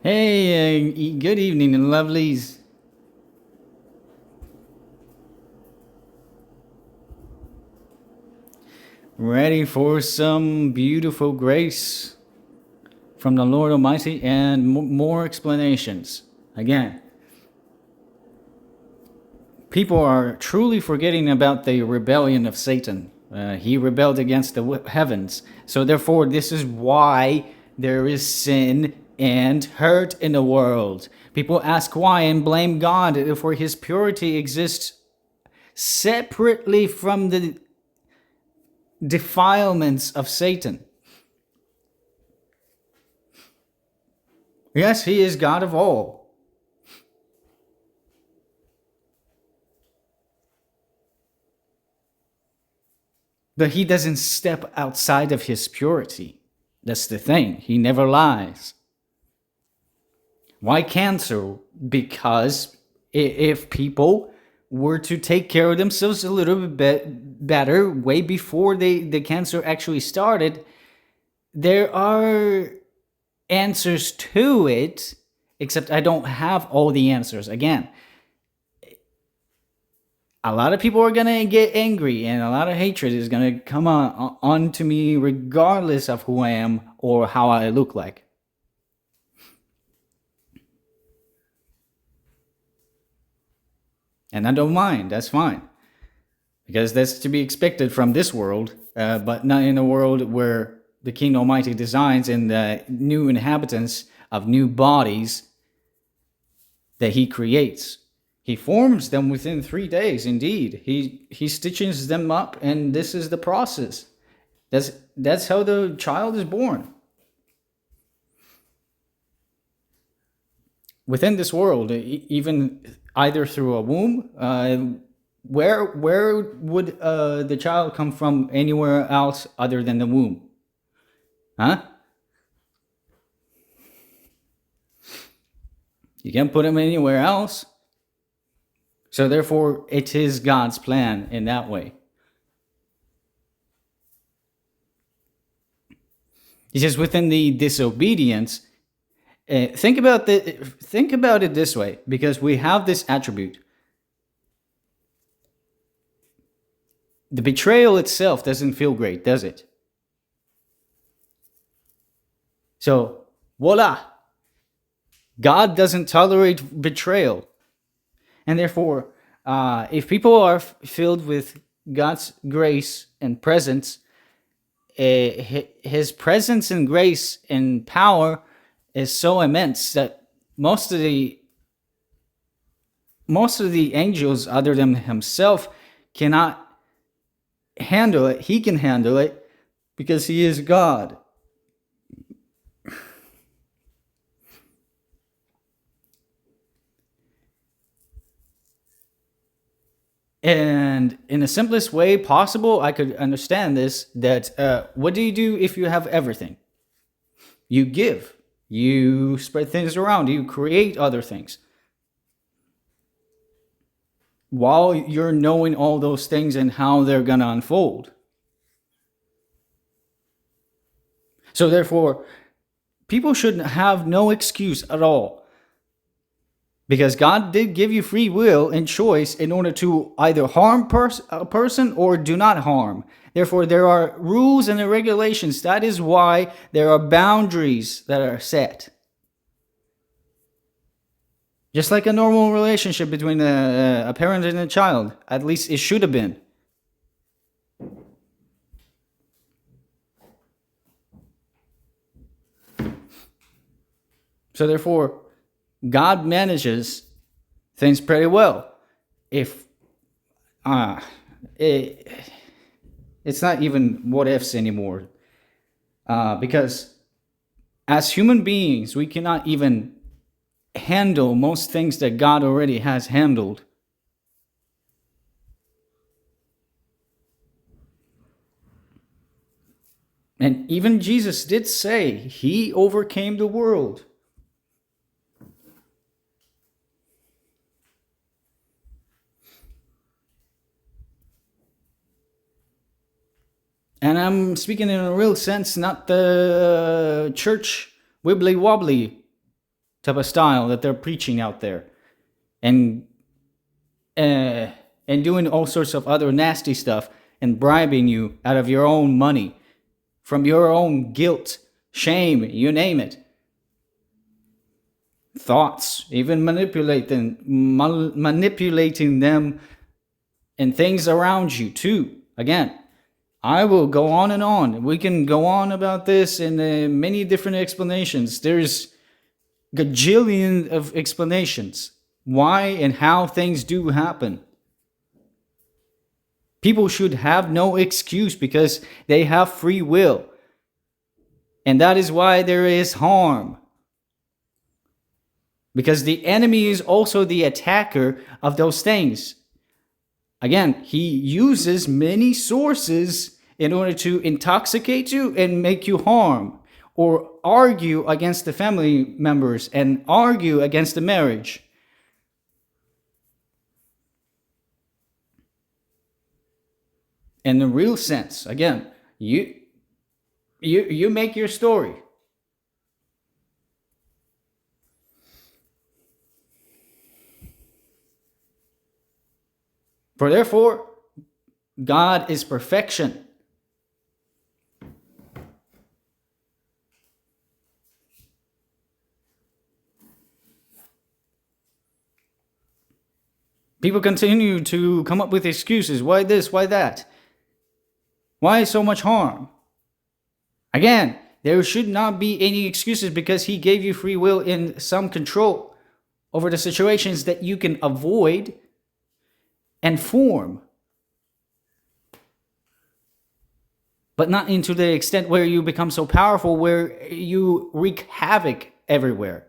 Hey, good evening, lovelies. Ready for some beautiful grace from the Lord Almighty and more explanations. Again, people are truly forgetting about the rebellion of Satan. He rebelled against the heavens. So, therefore, this is why there is sin and hurt in the world. People ask why and blame God for his purity exists separately from the defilements of Satan. Yes, he is God of all. But he doesn't step outside of his purity. That's the thing. He never lies. Why cancer? Because if people were to take care of themselves a little bit better way before the cancer actually started, there are answers to it, except I don't have all the answers. Again, a lot of people are gonna get angry, and a lot of hatred is gonna come on to me, regardless of who I am or how I look like. And I don't mind. That's fine, because that's to be expected from this world, but not in a world where the King Almighty designs and the new inhabitants of new bodies that He creates. He forms them within 3 days. Indeed, he stitches them up, and this is the process. That's how the child is born. Within this world, even either through a womb, where would the child come from anywhere else other than the womb? Huh? You can't put him anywhere else. So therefore, it is God's plan in that way. He says within the disobedience, think about it this way, because we have this attribute. The betrayal itself doesn't feel great, does it? So, voila. God doesn't tolerate betrayal. And therefore, if people are filled with God's grace and presence, His presence and grace and power is so immense that most of the angels, other than Himself, cannot handle it. He can handle it because He is God. And in the simplest way possible, I could understand this, that what do you do if you have everything? You give. You spread things around. You create other things. While you're knowing all those things and how they're going to unfold. So therefore, people should have no excuse at all. Because God did give you free will and choice in order to either harm a person or do not harm. Therefore, there are rules and regulations. That is why there are boundaries that are set. Just like a normal relationship between a parent and a child. At least it should have been. So therefore, God manages things pretty well. If it's not even what ifs anymore, because as human beings, we cannot even handle most things that God already has handled. And even Jesus did say He overcame the world. And I'm speaking in a real sense, not the church wibbly wobbly type of style that they're preaching out there, and uh, and doing all sorts of other nasty stuff and bribing you out of your own money, from your own guilt, shame, you name it. Thoughts, even manipulating them and things around you too. Again, I will go on and on. We can go on about this in many different explanations. There's gajillion of explanations why and how things do happen. People should have no excuse because they have free will. And that is why there is harm. Because the enemy is also the attacker of those things. Again, he uses many sources in order to intoxicate you and make you harm, or argue against the family members and argue against the marriage. In the real sense, again, you make your story. For therefore, God is perfection. People continue to come up with excuses. Why this? Why that? Why so much harm? Again, there should not be any excuses because he gave you free will and some control over the situations that you can avoid and form. But not into the extent where you become so powerful where you wreak havoc everywhere.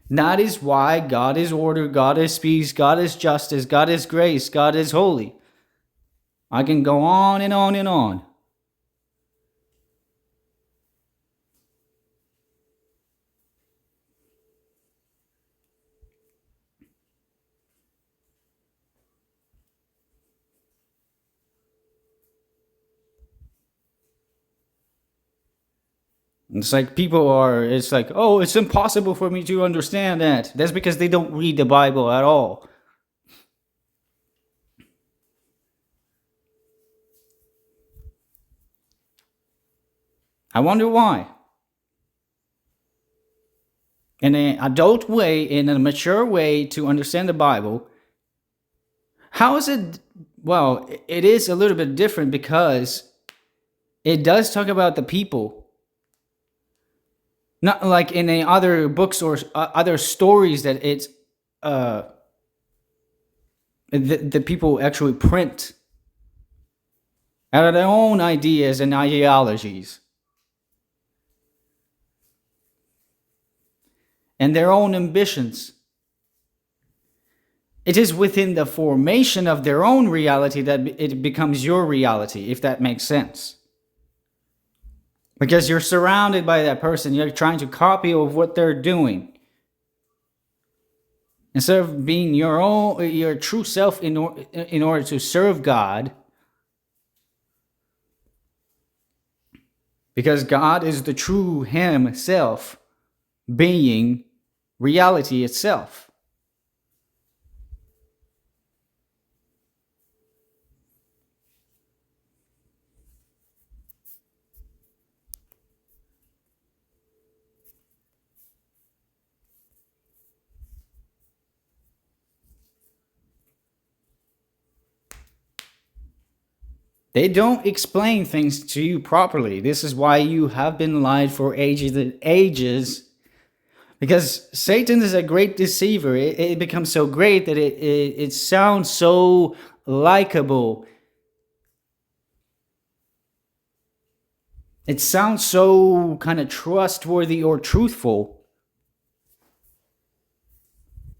That is why God is order, God is peace, God is justice, God is grace, God is holy. I can go on and on and on. It's like it's like, oh, it's impossible for me to understand that. That's because they don't read the Bible at all. I wonder why. In an adult way, in a mature way to understand the Bible, how is it? Well, it is a little bit different because it does talk about the people. Not like in other books or other stories that it's the people actually print out of their own ideas and ideologies and their own ambitions. It is within the formation of their own reality that it becomes your reality, if that makes sense. Because you're surrounded by that person, you're trying to copy of what they're doing. Instead of being your true self in order to serve God. Because God is the true Himself, being reality itself. They don't explain things to you properly. This is why you have been lied for ages and ages. Because Satan is a great deceiver. It becomes so great that it sounds so likable. It sounds so kind of trustworthy or truthful.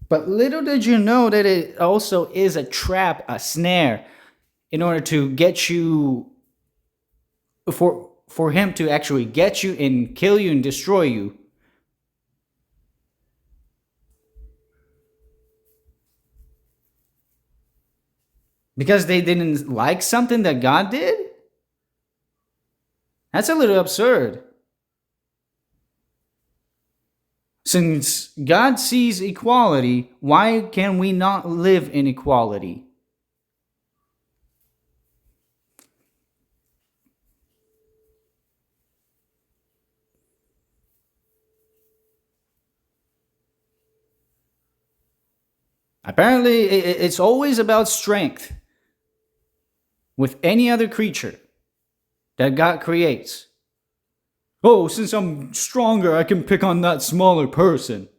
But little did you know that it also is a trap, a snare, in order to get you, for him to actually get you and kill you and destroy you. Because they didn't like something that God did? That's a little absurd. Since God sees equality, why can we not live in equality? Apparently, it's always about strength with any other creature that God creates. Oh, since I'm stronger, I can pick on that smaller person.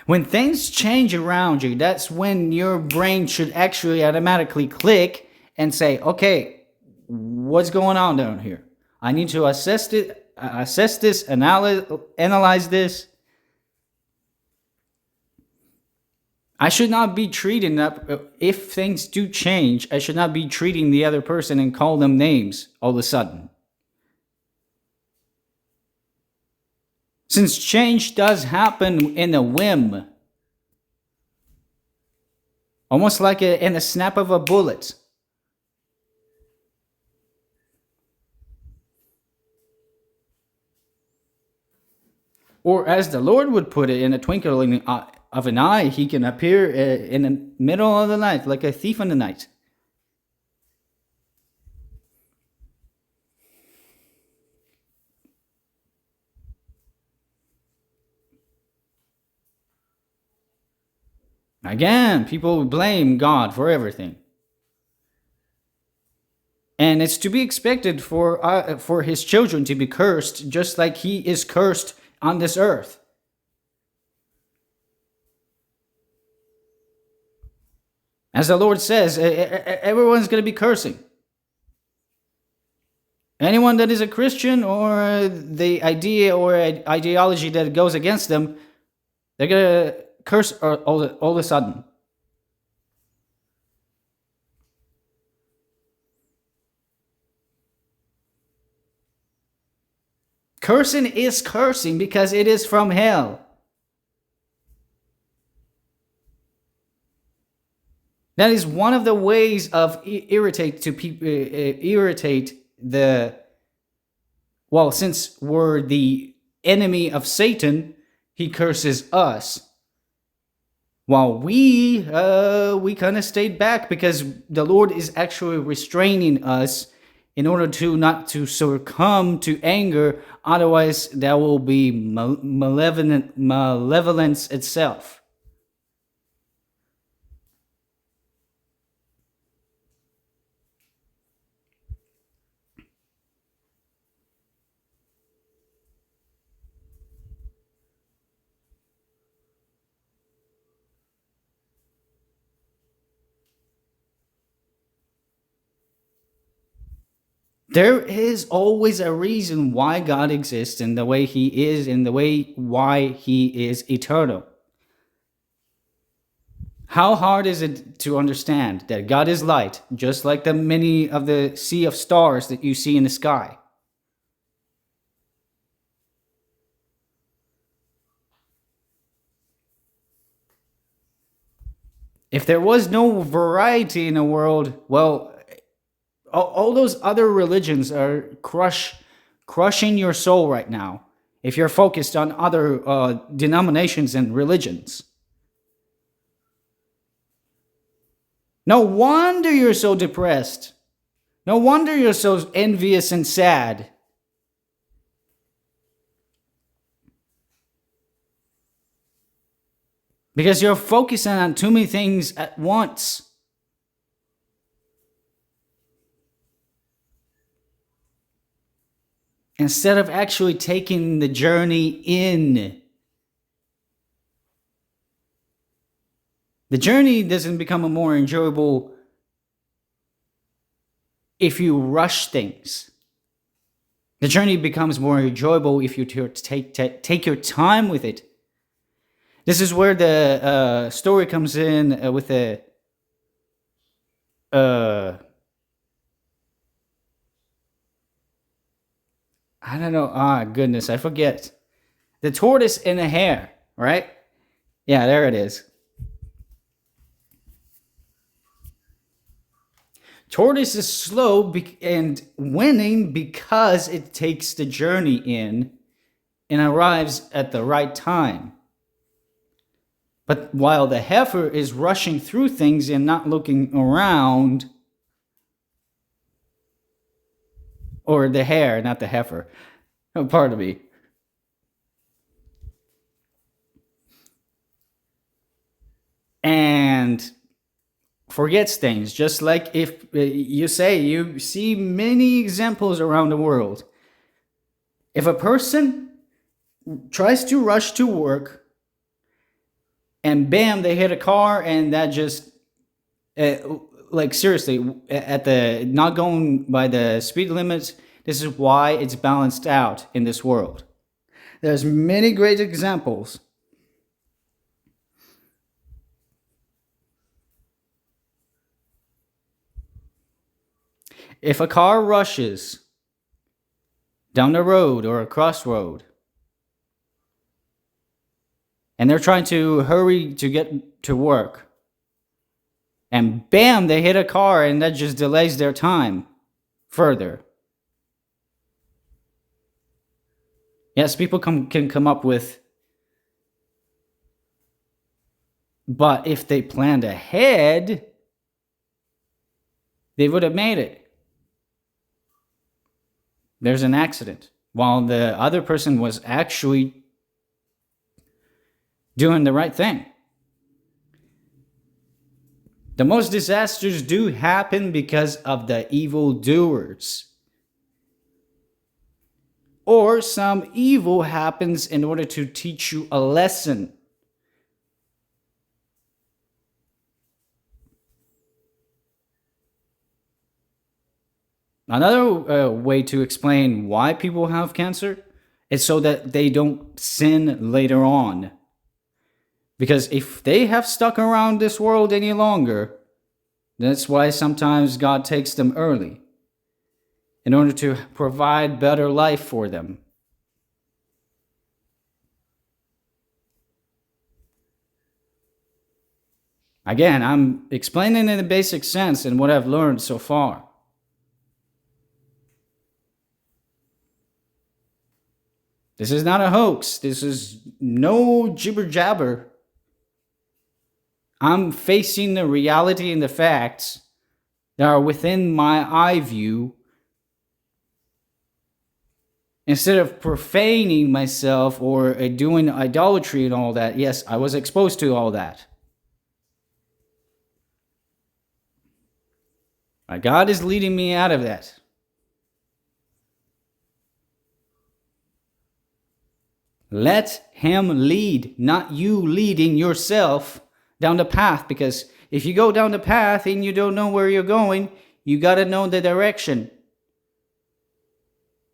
When things change around you, that's when your brain should actually automatically click and say, okay, what's going on down here? I need to assess this, analyze this. I should not be treating that, if things do change, I should not be treating the other person and call them names all of a sudden. Since change does happen in a whim, almost like in a snap of a bullet. Or as the Lord would put it, in a twinkling of an eye, he can appear in the middle of the night, like a thief in the night. Again, people blame God for everything. And it's to be expected for his children to be cursed, just like he is cursed on this earth. As the Lord says, everyone's going to be cursing. Anyone that is a Christian or the idea or ideology that goes against them, they're going to curse all of a sudden. Cursing is cursing because it is from hell. That is one of the ways of irritate the. Well, since we're the enemy of Satan, he curses us. While we kind of stayed back because the Lord is actually restraining us in order to not to succumb to anger. Otherwise, that will be malevolence itself. There is always a reason why God exists in the way he is, in the way why he is eternal. How hard is it to understand that God is light, just like the many of the sea of stars that you see in the sky? If there was no variety in the world, well, all those other religions are crushing your soul right now. If you're focused on other denominations and religions, no wonder you're so depressed. No wonder you're so envious and sad. Because you're focusing on too many things at once. Instead of actually taking the journey in. The journey doesn't become a more enjoyable if you rush things. The journey becomes more enjoyable if you take your time with it. This is where the story comes in with the I don't know. Ah, goodness, I forget. The tortoise and the hare, right? Yeah, there it is. Tortoise is slow and winning because it takes the journey in and arrives at the right time. But while the heifer is rushing through things and not looking around, or the hare, not the heifer, pardon me. And forgets things, just like if you say you see many examples around the world. If a person tries to rush to work and bam, they hit a car and that just uh, like seriously at the not going by the speed limits, this is why it's balanced out in this world. There's many great examples. If a car rushes down the road or a crossroad and they're trying to hurry to get to work, and bam, they hit a car and that just delays their time further. Yes, people can come up with, but if they planned ahead, they would have made it. There's an accident while the other person was actually doing the right thing. The most disasters do happen because of the evildoers. Or some evil happens in order to teach you a lesson. Another way to explain why people have cancer is so that they don't sin later on. Because if they have stuck around this world any longer, that's why sometimes God takes them early, in order to provide better life for them. Again, I'm explaining in a basic sense and what I've learned so far. This is not a hoax. This is no jibber jabber. I'm facing the reality and the facts that are within my eye view. Instead of profaning myself or doing idolatry and all that, yes, I was exposed to all that. But God is leading me out of that. Let Him lead, not you leading yourself down the path. Because if you go down the path and you don't know where you're going, you got to know the direction.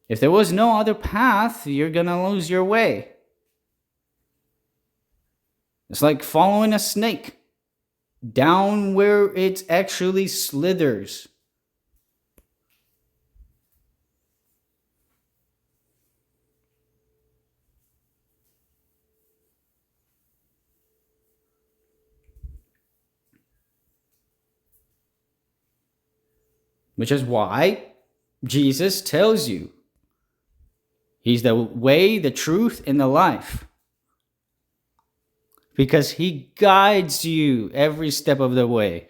If there was no other path, you're going to lose your way. It's like following a snake down where it actually slithers. Which is why Jesus tells you He's the way, the truth, and the life. Because He guides you every step of the way.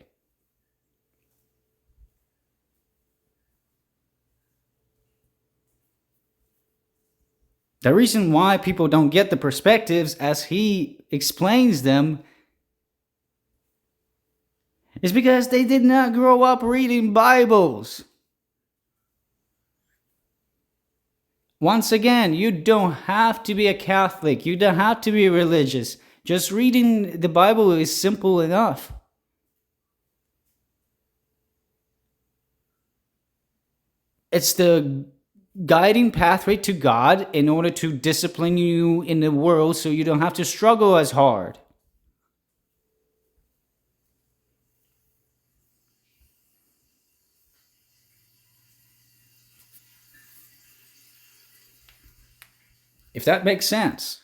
The reason why people don't get the perspectives as He explains them is because they did not grow up reading Bibles. Once again, you don't have to be a Catholic. You don't have to be religious. Just reading the Bible is simple enough. It's the guiding pathway to God in order to discipline you in the world so you don't have to struggle as hard. If that makes sense.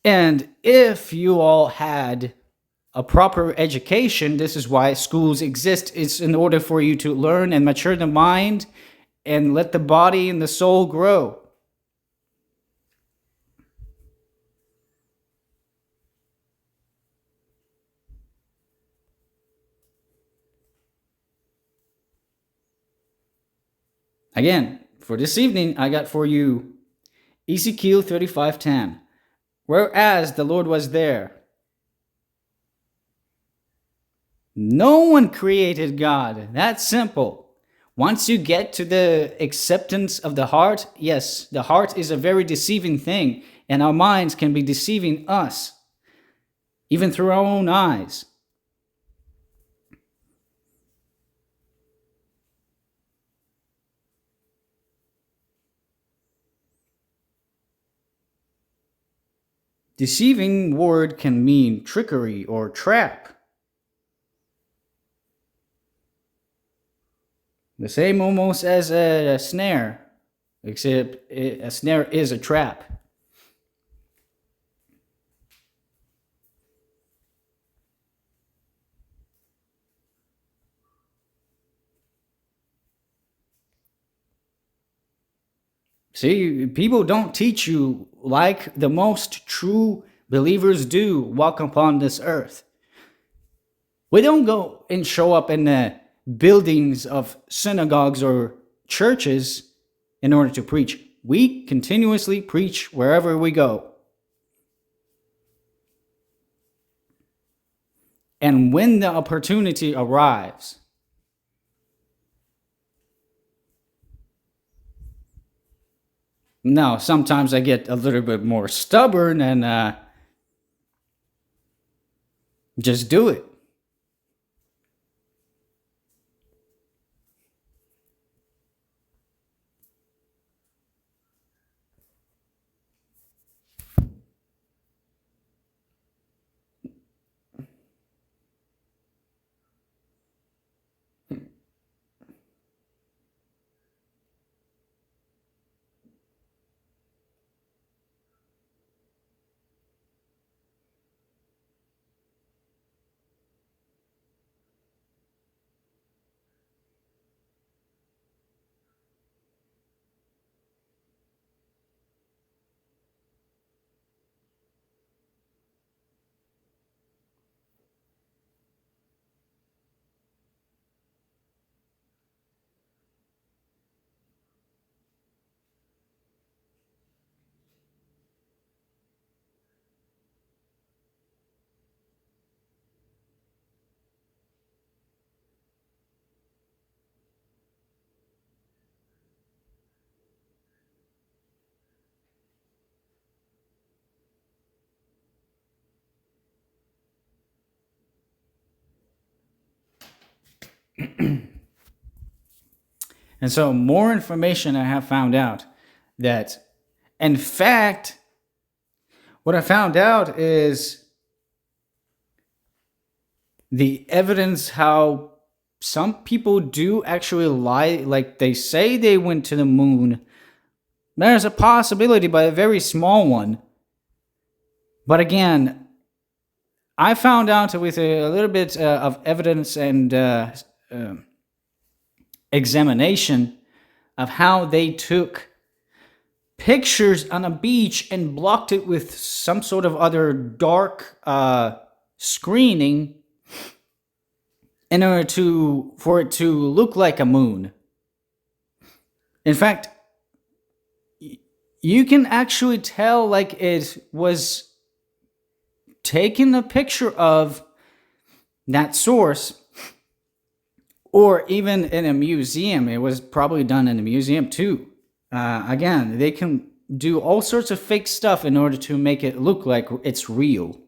And if you all had a proper education, this is why schools exist. It's in order for you to learn and mature the mind and let the body and the soul grow. Again, for this evening, I got for you Ezekiel 35:10. Whereas the Lord was there, no one created God. That's simple. Once you get to the acceptance of the heart, yes, the heart is a very deceiving thing, and our minds can be deceiving us, even through our own eyes. Deceiving word can mean trickery or trap. The same almost as a snare, except a snare is a trap. See, people don't teach you like the most true believers do walk upon this earth. We don't go and show up in the buildings of synagogues or churches in order to preach. We continuously preach wherever we go. And when the opportunity arrives, now sometimes I get a little bit more stubborn and just do it. And so, more information I have found out that, in fact, what I found out is the evidence how some people do actually lie, like they say they went to the moon. There's a possibility, but a very small one. But again, I found out with a little bit of evidence and examination of how they took pictures on a beach and blocked it with some sort of other dark screening in order for it to look like a moon. In fact, you can actually tell like it was taken a picture of that source, or even in a museum. It was probably done in a museum too. Again, they can do all sorts of fake stuff in order to make it look like it's real.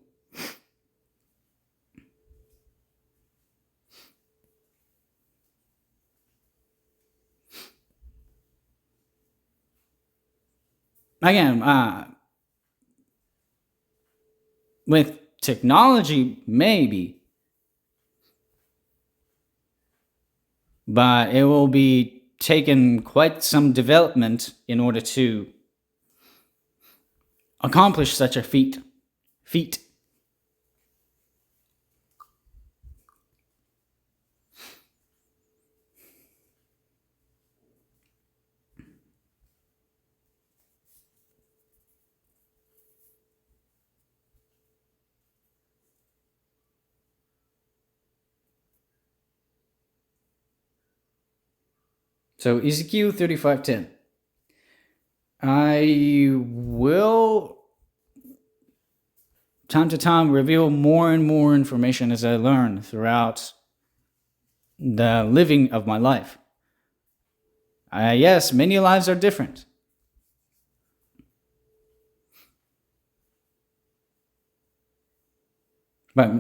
Again, with technology, maybe, but it will be taken quite some development in order to accomplish such a feat. feet. So Ezekiel 35:10. I will time to time reveal more and more information as I learn throughout the living of my life. Yes, many lives are different. But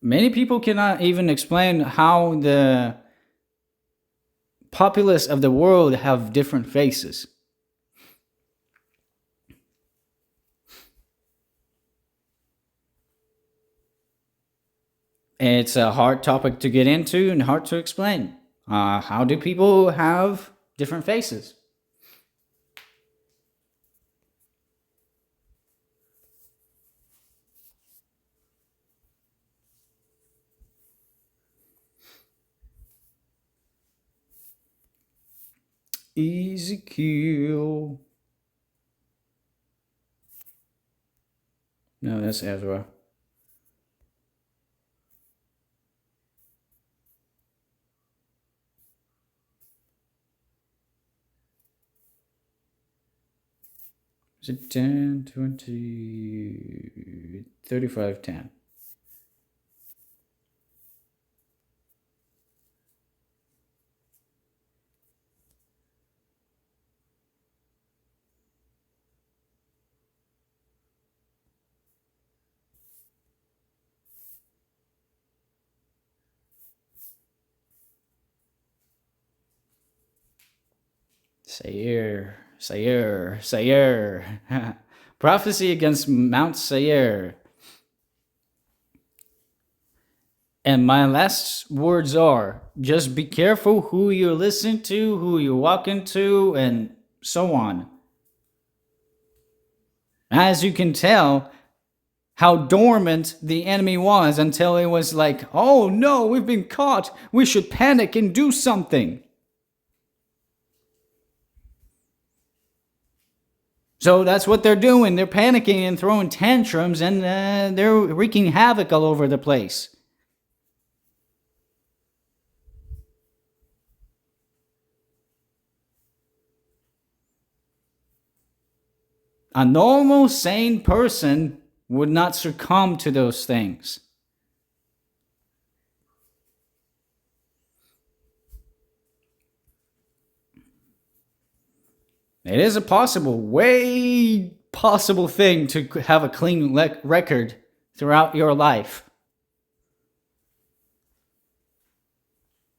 many people cannot even explain how the populace of the world have different faces. It's a hard topic to get into and hard to explain. How do people have different faces? Ezekiel. No, that's Ezra. Is it 10, 20, 35, 10? Seir, Seir, Seir. Prophecy against Mount Seir. And my last words are just be careful who you listen to, who you walk into, and so on. As you can tell, how dormant the enemy was until it was like, oh no, we've been caught. We should panic and do something. So that's what they're doing. They're panicking and throwing tantrums, and they're wreaking havoc all over the place. A normal, sane person would not succumb to those things. It is a way possible thing to have a clean record throughout your life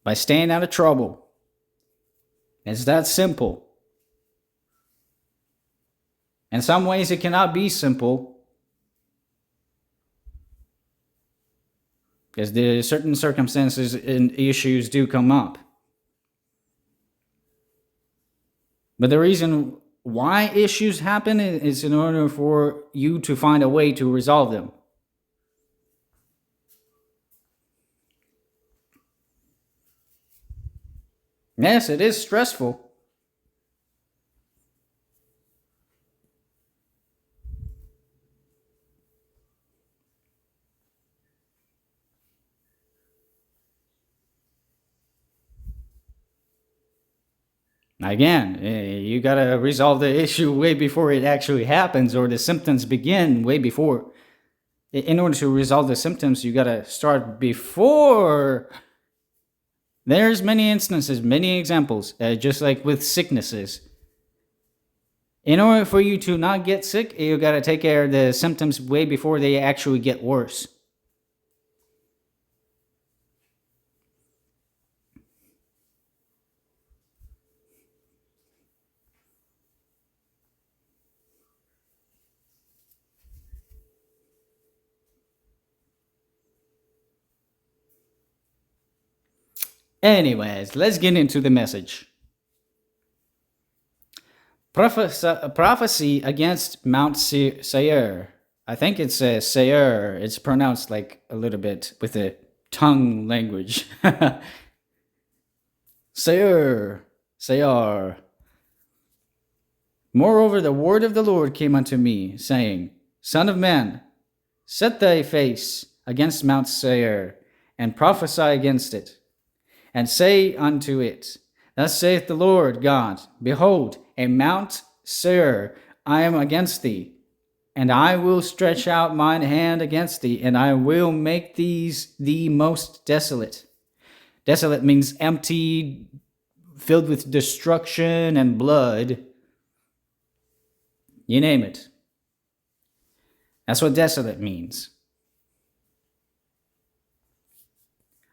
by staying out of trouble. It's that simple. In some ways, it cannot be simple because there certain circumstances and issues do come up. But the reason why issues happen is in order for you to find a way to resolve them. Yes, it is stressful. Again, you gotta resolve the issue way before it actually happens, or the symptoms begin way before. In order to resolve the symptoms, you gotta start before. There's many instances, many examples, just like with sicknesses. In order for you to not get sick, you gotta take care of the symptoms way before they actually get worse. Anyways, let's get into the message. Prophecy against Mount Seir. I think it's Seir. It's pronounced like a little bit with a tongue language. Seir, Seir. Moreover, the word of the Lord came unto me, saying, Son of man, set thy face against Mount Seir, and prophesy against it, and say unto it, Thus saith the Lord God, Behold, a Mount Seir, I am against thee, and I will stretch out mine hand against thee, and I will make thee most desolate. Desolate means empty, filled with destruction and blood. You name it. That's what desolate means.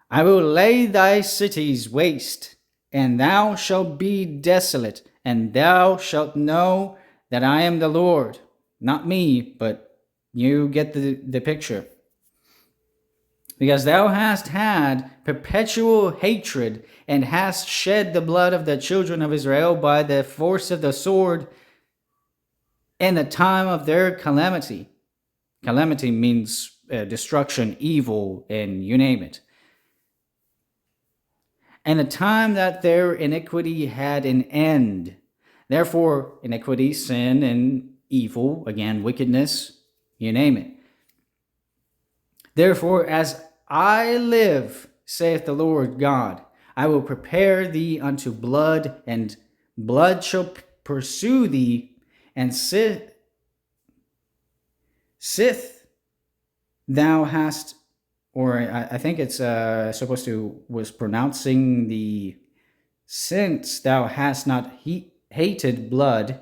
I will lay thy cities waste, and thou shalt be desolate, and thou shalt know that I am the Lord. Not me, but you get the picture. Because thou hast had perpetual hatred, and hast shed the blood of the children of Israel by the force of the sword in the time of their calamity. Calamity means destruction, evil, and you name it. And the time that their iniquity had an end. Therefore, iniquity, sin, and evil, again, wickedness, you name it. Therefore, as I live, saith the Lord God, I will prepare thee unto blood, and blood shall pursue thee, and sith thou hast, or I think it's supposed to, was pronouncing the, since thou hast not hated blood,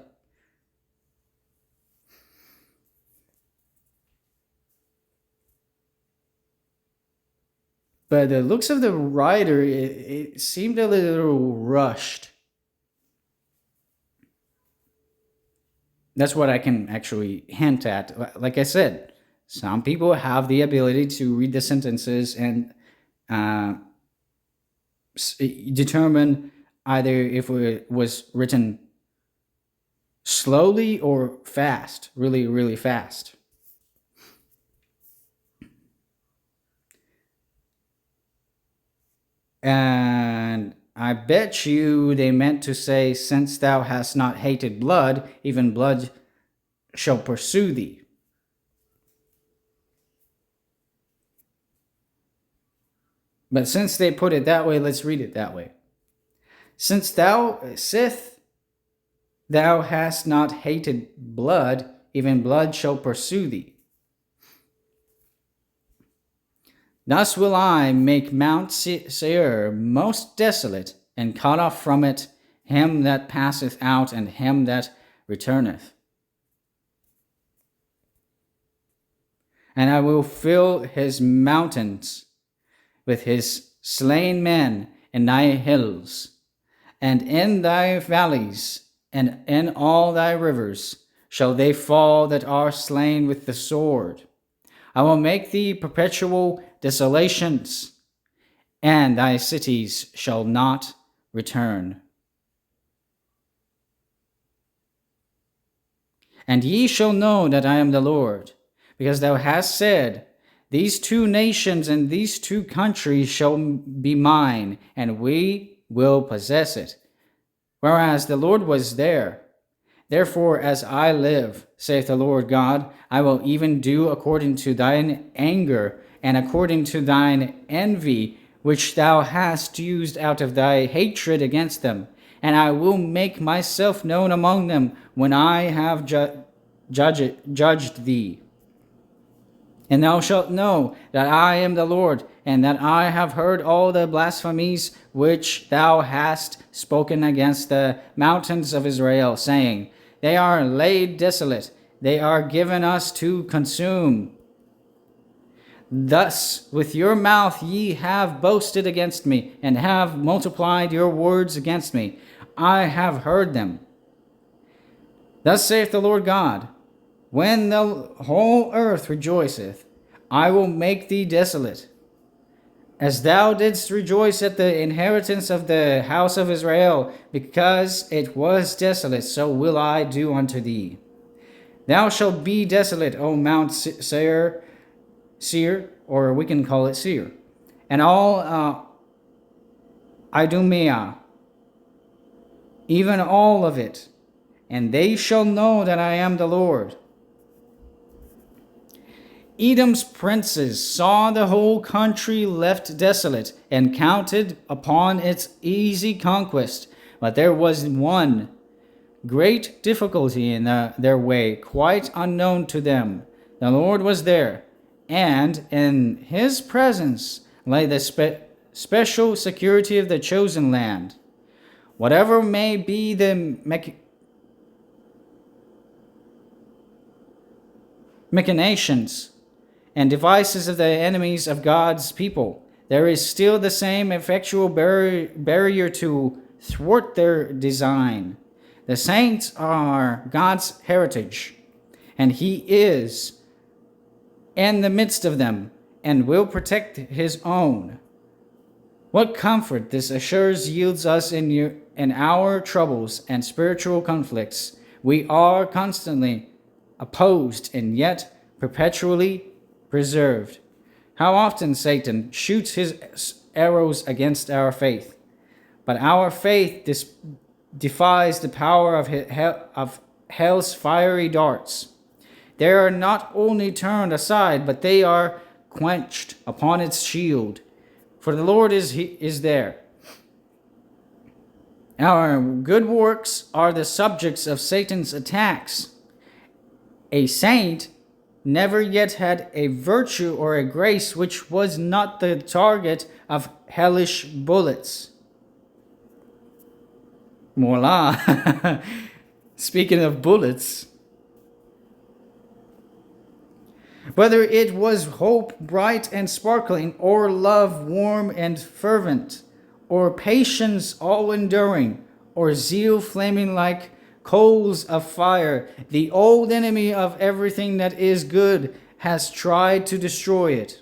but the looks of the writer, it seemed a little rushed. That's what I can actually hint at. Like I said, some people have the ability to read the sentences and determine either if it was written slowly or fast, really, really fast. And I bet you they meant to say, since thou hast not hated blood, even blood shall pursue thee. But since they put it that way, let's read it that way. Since thou hast not hated blood, even blood shall pursue thee. Thus will I make Mount Seir most desolate, and cut off from it him that passeth out, and him that returneth. And I will fill his mountains with his slain men in thy hills, and in thy valleys, and in all thy rivers shall they fall that are slain with the sword. I will make thee perpetual desolations, and thy cities shall not return. And ye shall know that I am the Lord, because thou hast said, These two nations and these two countries shall be mine, and we will possess it. Whereas the Lord was there. Therefore, as I live, saith the Lord God, I will even do according to thine anger, and according to thine envy, which thou hast used out of thy hatred against them. And I will make myself known among them when I have judged thee. And thou shalt know that I am the Lord, and that I have heard all the blasphemies which thou hast spoken against the mountains of Israel, saying, They are laid desolate, they are given us to consume. Thus with your mouth ye have boasted against me, and have multiplied your words against me. I have heard them. Thus saith the Lord God, When the whole earth rejoiceth, I will make thee desolate. As thou didst rejoice at the inheritance of the house of Israel, because it was desolate, so will I do unto thee. Thou shalt be desolate, O Mount Seir, or we can call it Seir, and all Idumea, even all of it, and they shall know that I am the Lord. Edom's princes saw the whole country left desolate and counted upon its easy conquest, but there was one great difficulty in their way, quite unknown to them. The Lord was there, and in his presence lay the special security of the chosen land. Whatever may be the machinations and devices of the enemies of God's people, there is still the same effectual barrier to thwart their design. The saints are God's heritage, and he is in the midst of them and will protect his own. What comfort this assures yields us in our troubles and spiritual conflicts. We are constantly opposed and yet perpetually preserved. How often Satan shoots his arrows against our faith, but our faith defies the power of hell's fiery darts. They are not only turned aside, but they are quenched upon its shield, for the Lord is there. Our good works are the subjects of Satan's attacks. A saint never yet had a virtue or a grace which was not the target of hellish bullets. Voila! Speaking of bullets, whether it was hope bright and sparkling, or love warm and fervent, or patience all enduring, or zeal flaming like coals of fire, the old enemy of everything that is good has tried to destroy it.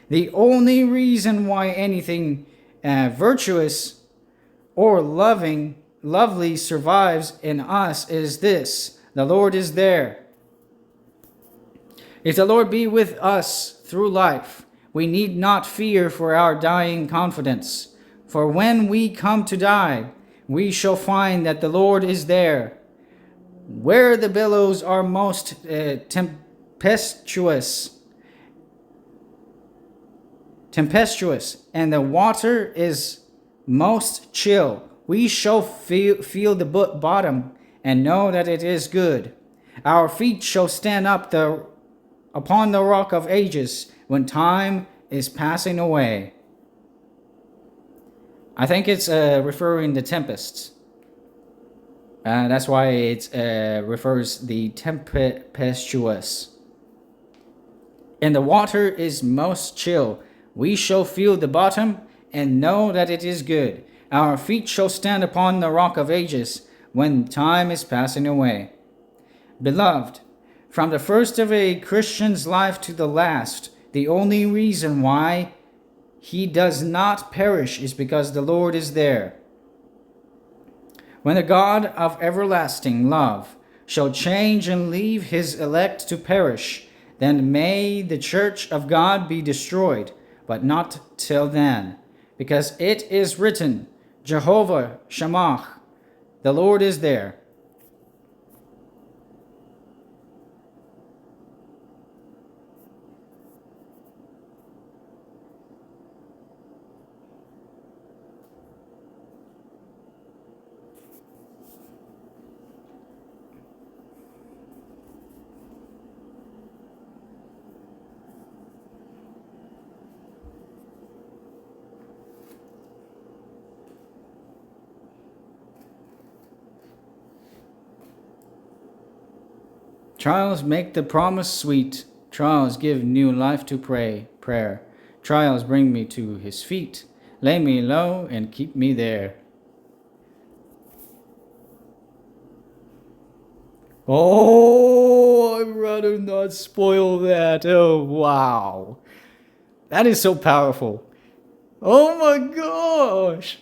The only reason why anything virtuous or lovely survives in us is this: the Lord is there. If the Lord be with us through life, we need not fear for our dying confidence. For when we come to die, we shall find that the Lord is there. Where the billows are most tempestuous, and the water is most chill, we shall feel the bottom and know that it is good. Our feet shall stand up upon the rock of ages when time is passing away. I think it's referring to tempests. That's why it refers the tempestuous. And the water is most chill. We shall feel the bottom and know that it is good. Our feet shall stand upon the rock of ages when time is passing away. Beloved, from the first of a Christian's life to the last, the only reason why he does not perish is because the Lord is there. When the God of everlasting love shall change and leave his elect to perish, then may the church of God be destroyed, but not till then. Because it is written, Jehovah Shammah, the Lord is there. Trials make the promise sweet. Trials give new life to prayer. Trials bring me to his feet. Lay me low and keep me there. Oh, I'd rather not spoil that. Oh, wow. That is so powerful. Oh my gosh.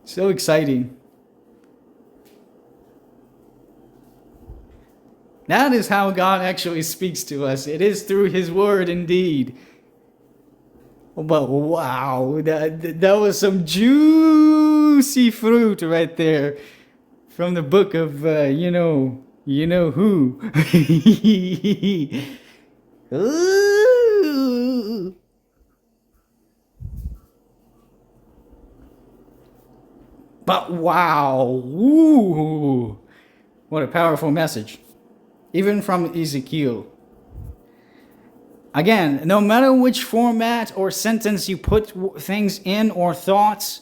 So exciting. That is how God actually speaks to us. It is through His Word indeed. But wow, that was some juicy fruit right there from the book of you know who. Ooh. But wow, ooh, what a powerful message, even from Ezekiel. Again, no matter which format or sentence you put things in or thoughts,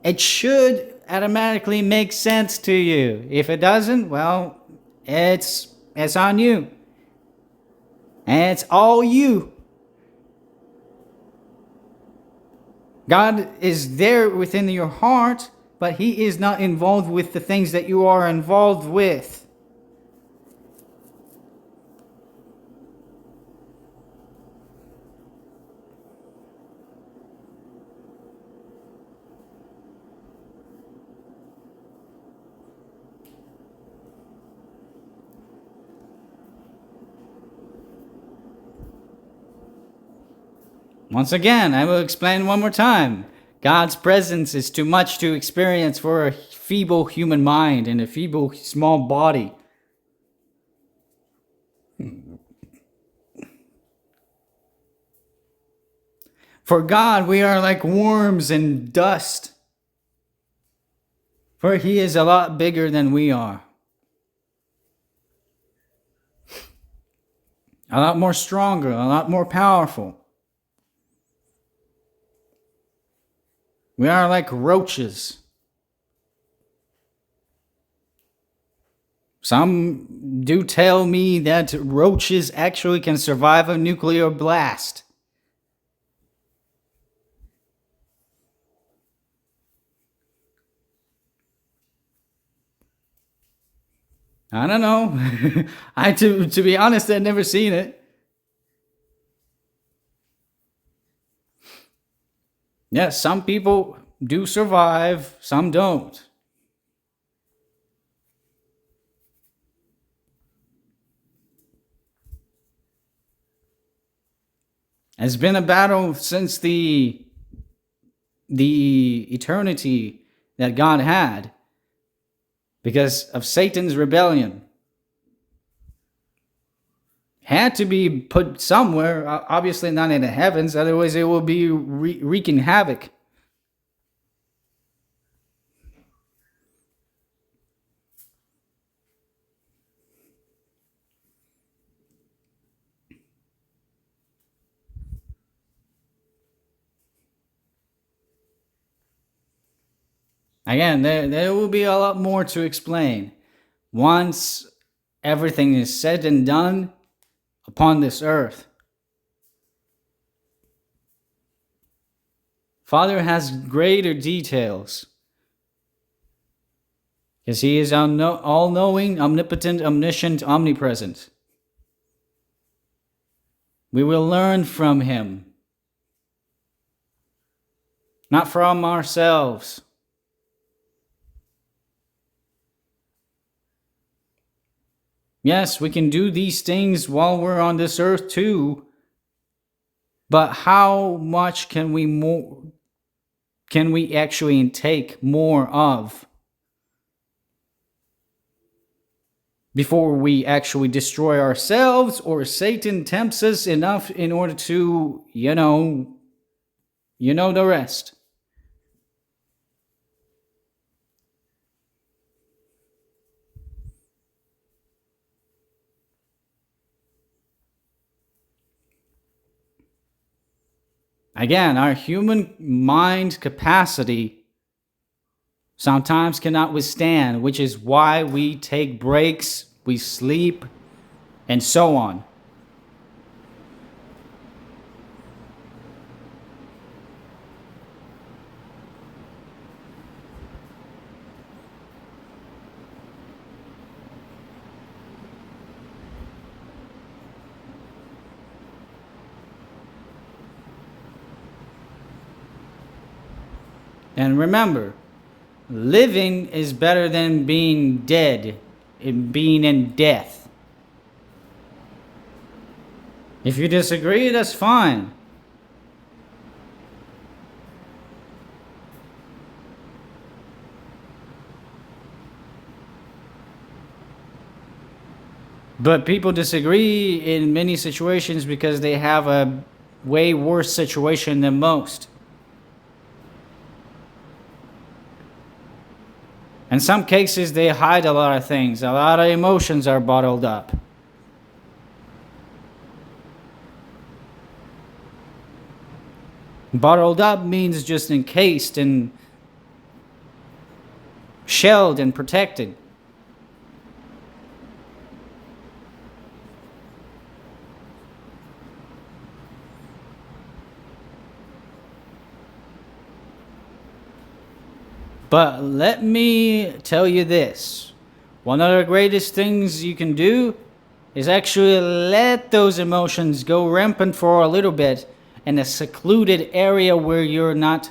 it should automatically make sense to you. If it doesn't, well, it's on you. And it's all you. God is there within your heart, but He is not involved with the things that you are involved with. Once again, I will explain one more time. God's presence is too much to experience for a feeble human mind and a feeble small body. For God, we are like worms and dust. For He is a lot bigger than we are. A lot more stronger, a lot more powerful. We are like roaches. Some do tell me that roaches actually can survive a nuclear blast. I don't know. To be honest, I've never seen it. Yes, some people do survive, some don't. It's been a battle since the eternity that God had because of Satan's rebellion. Had to be put somewhere, obviously not in the heavens, otherwise it will be wreaking havoc. Again, there will be a lot more to explain once everything is said and done upon this earth. Father has greater details because He is all-knowing, omnipotent, omniscient, omnipresent. We will learn from Him, not from ourselves. Yes, we can do these things while we're on this earth too, but how much can we actually take more of before we actually destroy ourselves, or Satan tempts us enough in order to, you know the rest. Again, our human mind capacity sometimes cannot withstand, which is why we take breaks, we sleep, and so on. And remember, living is better than being dead being in death. If you disagree, that's fine. But people disagree in many situations because they have a way worse situation than most. In some cases, they hide a lot of things. A lot of emotions are bottled up. Bottled up means just encased and shelled and protected. But let me tell you this. One of the greatest things you can do is actually let those emotions go rampant for a little bit in a secluded area where you're not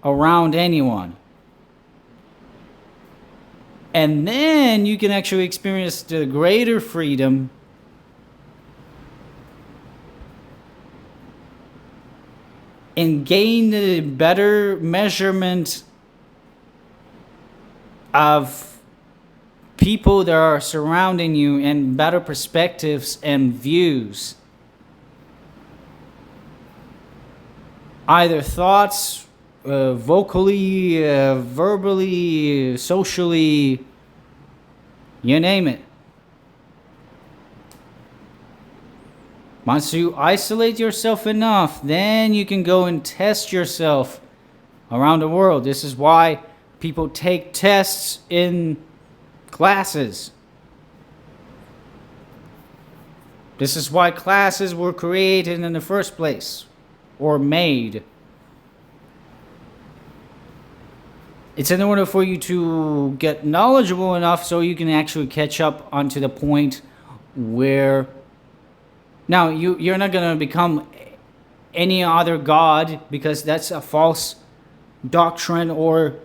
around anyone. And then you can actually experience the greater freedom and gain the better measurement of people that are surrounding you and better perspectives and views. Either thoughts, vocally, verbally, socially, you name it. Once you isolate yourself enough, then you can go and test yourself around the world. This is why people take tests in classes. This is why classes were created in the first place, or made. It's in order for you to get knowledgeable enough so you can actually catch up onto the point where now you're not going to become any other god, because that's a false doctrine or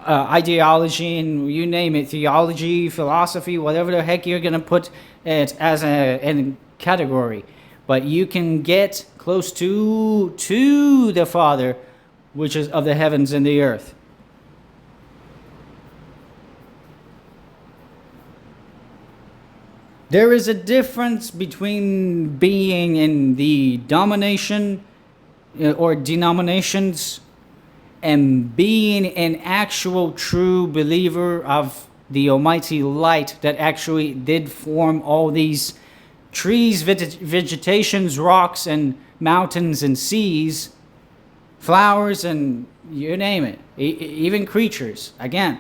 ideology, and you name it, theology, philosophy, whatever the heck you're going to put it as a category. But you can get close to the Father, which is of the heavens and the earth. There is a difference between being in the domination or denominations and being an actual true believer of the almighty light that actually did form all these trees, vegetations, rocks, and mountains and seas, flowers, and you name it, even creatures. Again,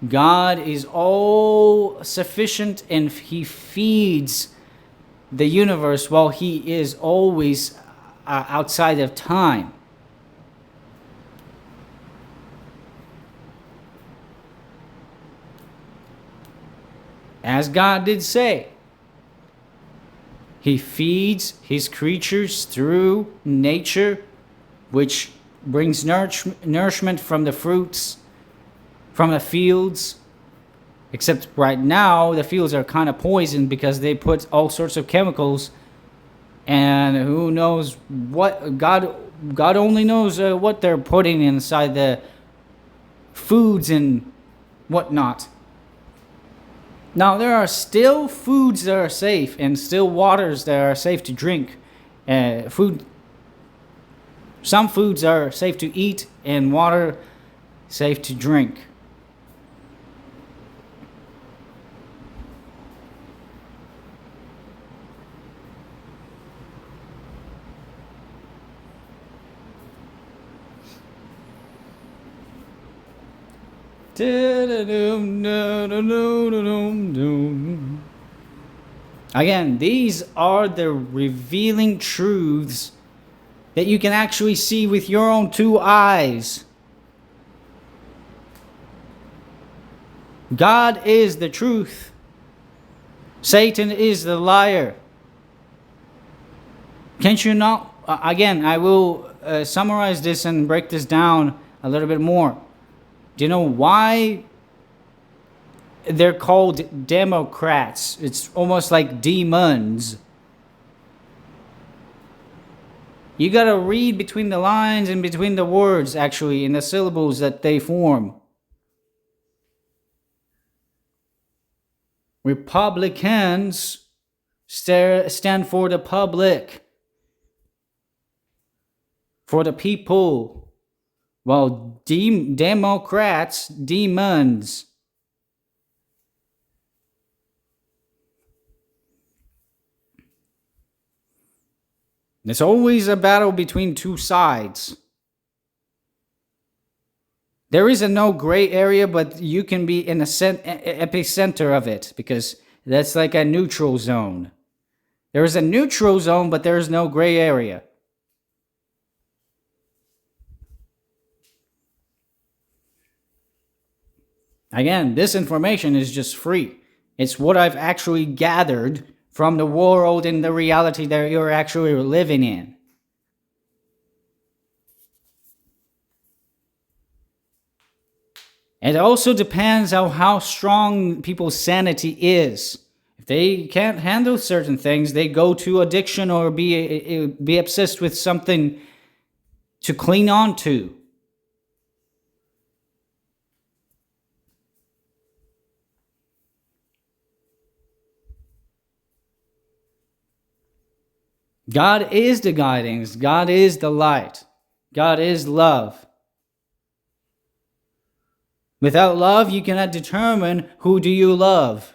God is all sufficient, and he feeds the universe while he is always outside of time. As God did say, he feeds his creatures through nature, which brings nourishment from the fruits, from the fields. Except right now, the fields are kind of poisoned because they put all sorts of chemicals, and who knows what. God only knows what they're putting inside the foods and whatnot. Now, there are still foods that are safe and still waters that are safe to drink. Some foods are safe to eat and water safe to drink. Again, these are the revealing truths that you can actually see with your own two eyes. God is the truth. Satan is the liar. Can't you not? Again, I will summarize this and break this down a little bit more. Do you know why they're called Democrats. It's almost like demons. You gotta read between the lines and between the words, actually, in the syllables that they form. Republicans stand for the public, for the people, while Democrats, demons. It's always a battle between two sides. There is a no gray area, but you can be in the epicenter of it, because that's like a neutral zone. There is a neutral zone, but there is no gray area. Again, this information is just free. It's what I've actually gathered from the world and the reality that you're actually living in. It also depends on how strong people's sanity is. If they can't handle certain things, they go to addiction or be obsessed with something to cling on to. God is the guidance. God is the light. God is love. Without love, you cannot determine who do you love.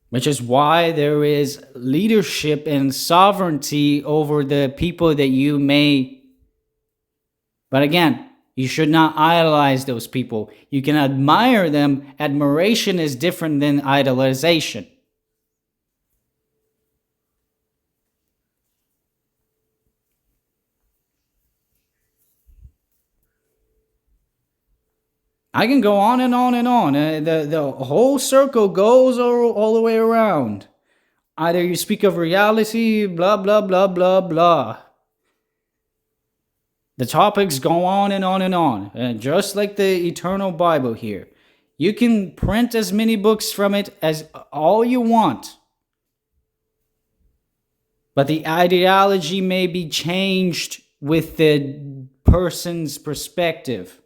Which is why there is leadership and sovereignty over the people that you may. But again, you should not idolize those people. You can admire them. Admiration is different than idolization. I can go on and on and on. The whole circle goes all the way around. Either you speak of reality, blah, blah, blah, blah, blah. The topics go on and on and on. Just like the eternal Bible here. You can print as many books from it as all you want. But the ideology may be changed with the person's perspective.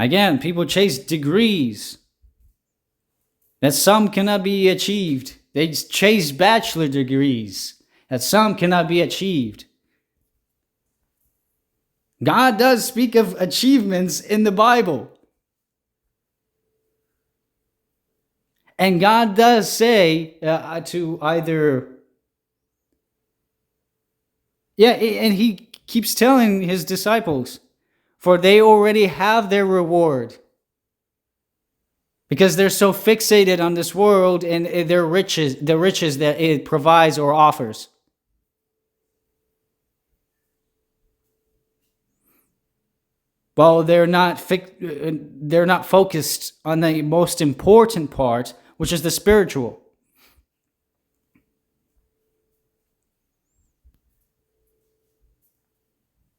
Again, people chase degrees that some cannot be achieved. They chase bachelor degrees that some cannot be achieved. God does speak of achievements in the Bible. And God does say to either... Yeah, and he keeps telling his disciples, for they already have their reward. Because they're so fixated on this world and their riches, the riches that it provides or offers. Well, they're not focused on the most important part, which is the spiritual.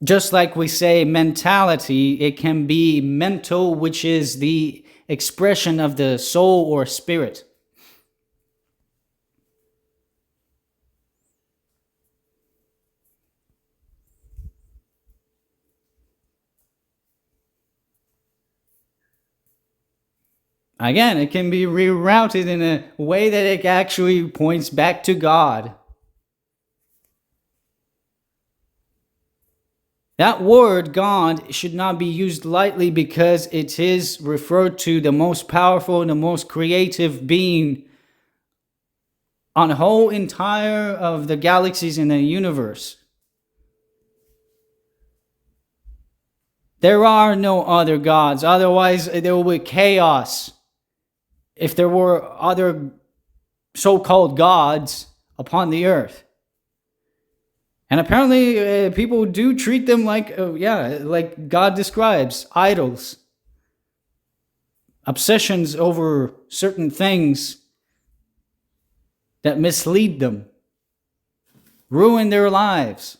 Just like we say mentality, it can be mental, which is the expression of the soul or spirit. Again, it can be rerouted in a way that it actually points back to God. That word, God, should not be used lightly because it is referred to the most powerful and the most creative being on the whole entire of the galaxies in the universe. There are no other gods. Otherwise, there will be chaos. If there were other so-called gods upon the earth. And apparently, people do treat them like, like God describes, idols. Obsessions over certain things that mislead them, ruin their lives.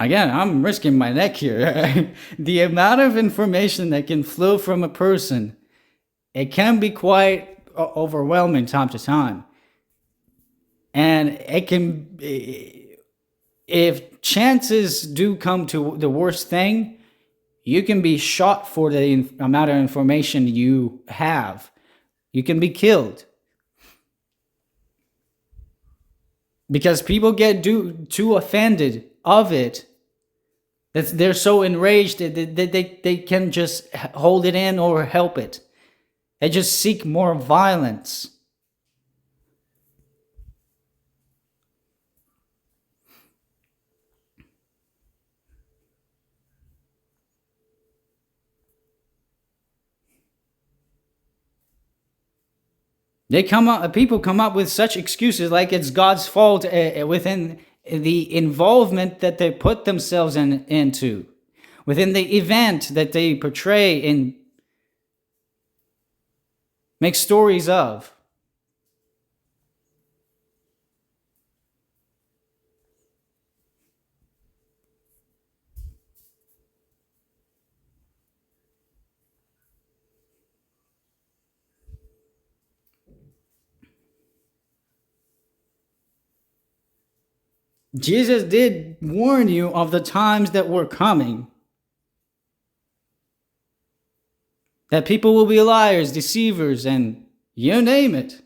Again, I'm risking my neck here. The amount of information that can flow from a person, it can be quite overwhelming time to time. And it can, if chances do come to the worst thing, you can be shot for the amount of information you have. You can be killed. Because people get too offended of it, that they're so enraged that they can just hold it in or help it. They just seek more violence. People come up with such excuses like it's God's fault within the involvement that they put themselves into, within the event that they portray and make stories of. Jesus did warn you of the times that were coming. That people will be liars, deceivers, and you name it.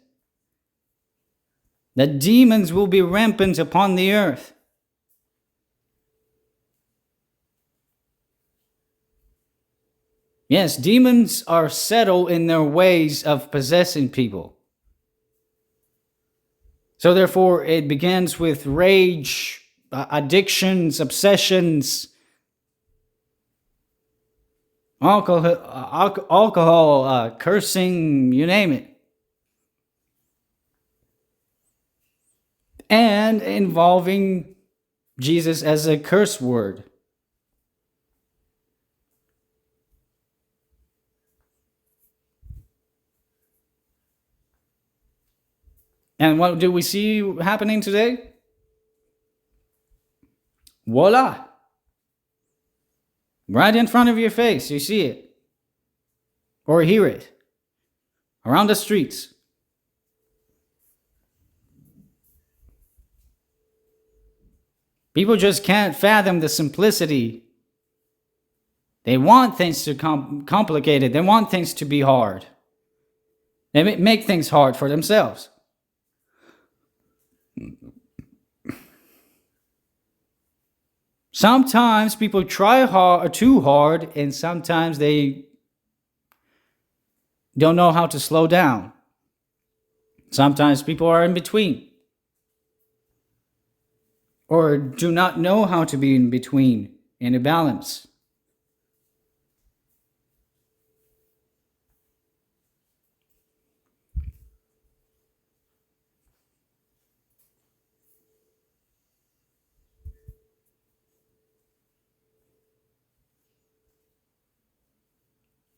That demons will be rampant upon the earth. Yes, demons are settled in their ways of possessing people. So therefore, it begins with rage, addictions, obsessions, alcohol, cursing, you name it. And involving Jesus as a curse word. And what do we see happening today? Voila! Right in front of your face, you see it. Or hear it. Around the streets. People just can't fathom the simplicity. They want things to complicated. They want things to be hard. They make things hard for themselves. Sometimes people try too hard, and sometimes they don't know how to slow down. Sometimes people are in between, or do not know how to be in between, in a balance.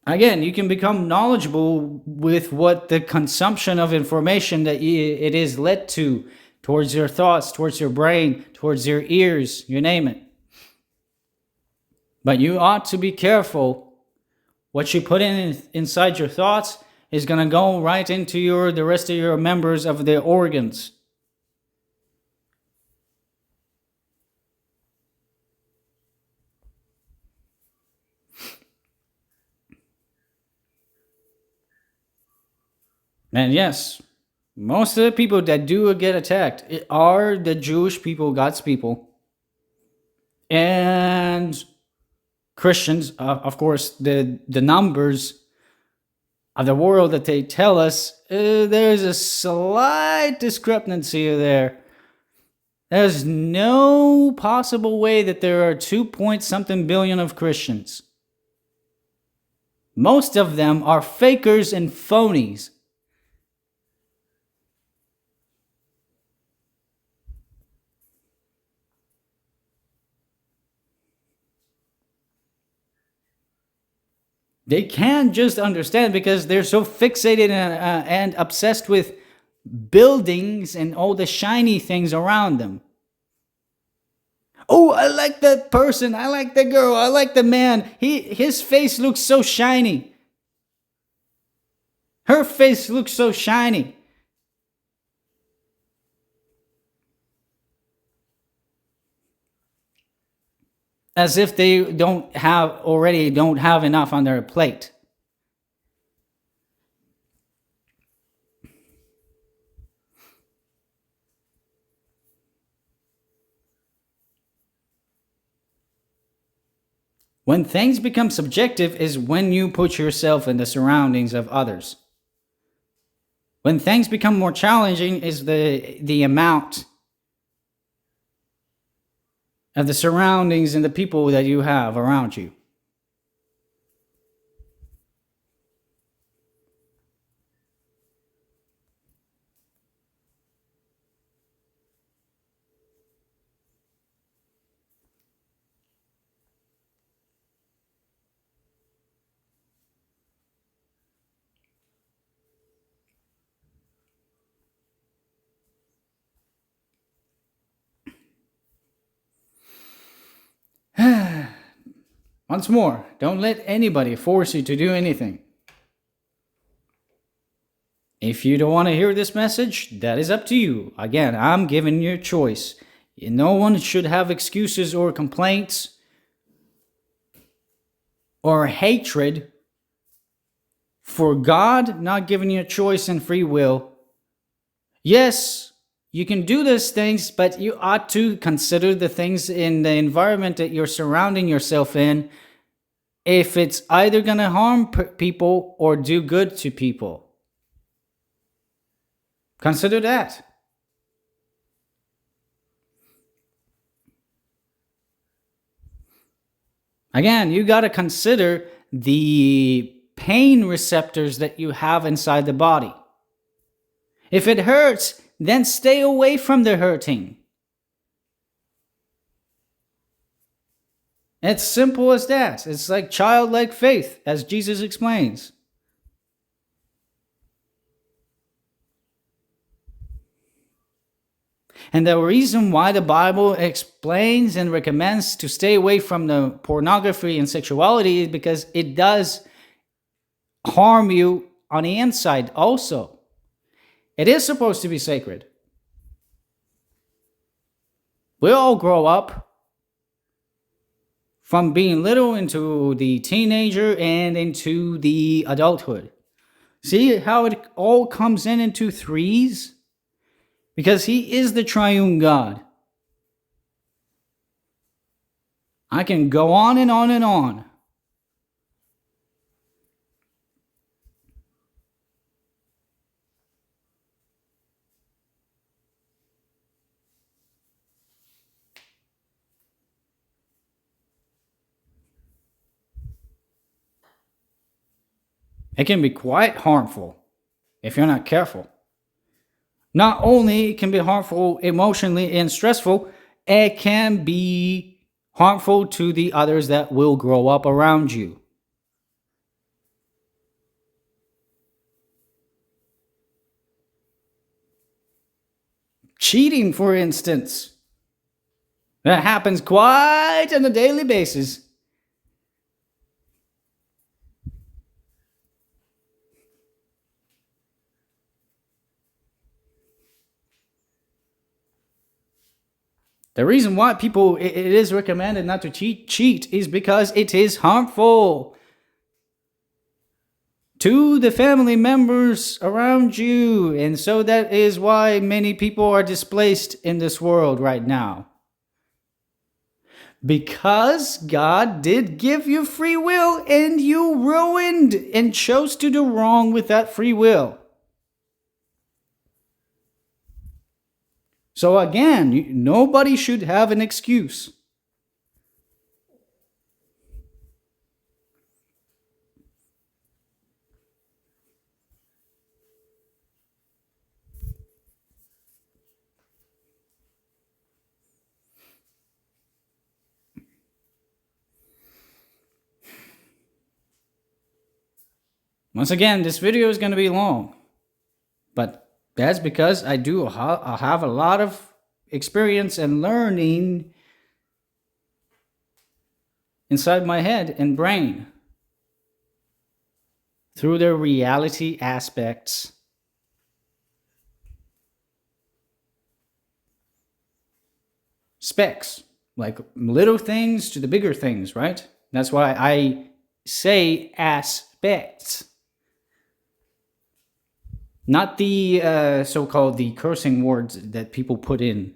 Again, you can become knowledgeable with what the consumption of information that it is led to, towards your thoughts, towards your brain, towards your ears, you name it. But you ought to be careful. What you put inside your thoughts is going to go right into the rest of your members of the organs. And yes, most of the people that do get attacked are the Jewish people, God's people, and Christians. Of course, the numbers of the world that they tell us, there's a slight discrepancy there. There's no possible way that there are 2 point something billion of Christians. Most of them are fakers and phonies. They can't just understand because they're so fixated and obsessed with buildings and all the shiny things around them. Oh, I like that person. I like the girl. I like the man. His face looks so shiny. Her face looks so shiny. As if they don't have enough on their plate. When things become subjective is when you put yourself in the surroundings of others. When things become more challenging is the amount of the surroundings and the people that you have around you. Once more, don't let anybody force you to do anything. If you don't want to hear this message, that is up to you. Again, I'm giving you a choice. No one should have excuses or complaints or hatred for God not giving you a choice and free will. Yes, you can do those things, but you ought to consider the things in the environment that you're surrounding yourself in, if it's either going to harm people or do good to people. Consider that. Again, you got to consider the pain receptors that you have inside the body. If it hurts, then stay away from the hurting. It's simple as that. It's like childlike faith, as Jesus explains. And the reason why the Bible explains and recommends to stay away from the pornography and sexuality is because it does harm you on the inside also. It is supposed to be sacred. We all grow up from being little into the teenager and into the adulthood. See how it all comes in into threes? Because He is the triune God. I can go on and on and on. It can be quite harmful if you're not careful. Not only it can be harmful emotionally and stressful, it can be harmful to the others that will grow up around you. Cheating, for instance. That happens quite on a daily basis. The reason why it is recommended not to cheat is because it is harmful to the family members around you. And so that is why many people are displaced in this world right now. Because God did give you free will and you ruined and chose to do wrong with that free will. So again, nobody should have an excuse. Once again, this video is going to be long, but that's because I have a lot of experience and learning inside my head and brain through the reality aspects. Specs, like little things to the bigger things, right? That's why I say aspects. Not the so-called the cursing words that people put in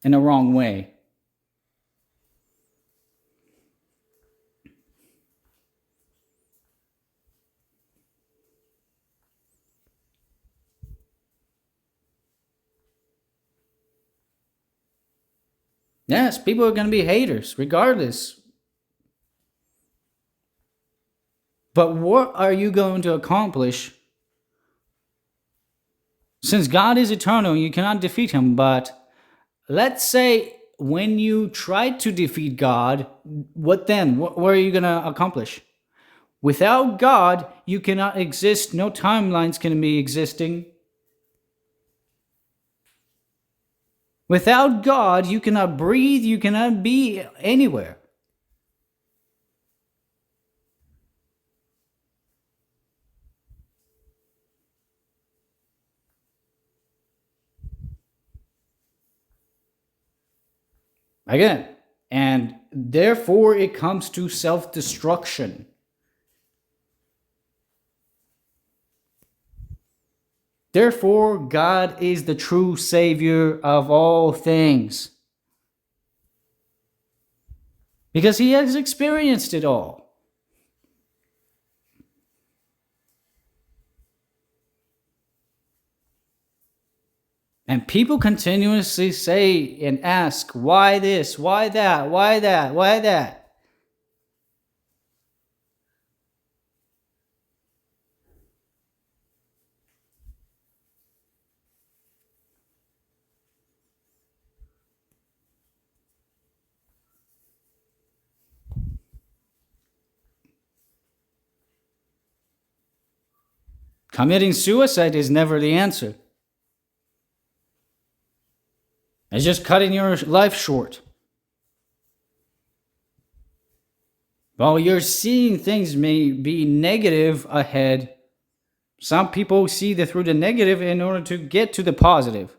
a wrong way. Yes, people are going to be haters regardless. But what are you going to accomplish? Since God is eternal, you cannot defeat him. But let's say when you try to defeat God, what then? What are you going to accomplish? Without God, you cannot exist. No timelines can be existing. Without God, you cannot breathe. You cannot be anywhere. Again, and therefore it comes to self-destruction. Therefore, God is the true Savior of all things. Because he has experienced it all. And people continuously say and ask, why this, why that, why that, why that? Committing suicide is never the answer. It's just cutting your life short. While you're seeing things may be negative ahead, some people see through the negative in order to get to the positive.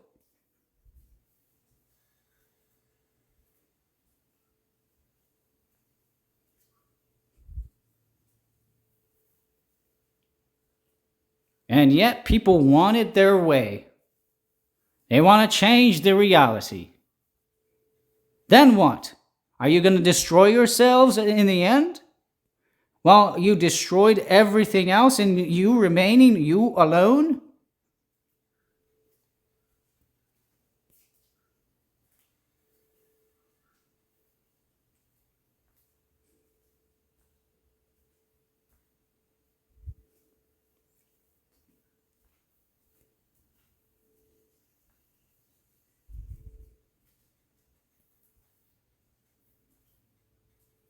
And yet people want it their way. They want to change the reality. Then what? Are you going to destroy yourselves in the end? While you destroyed everything else and you remaining, you alone?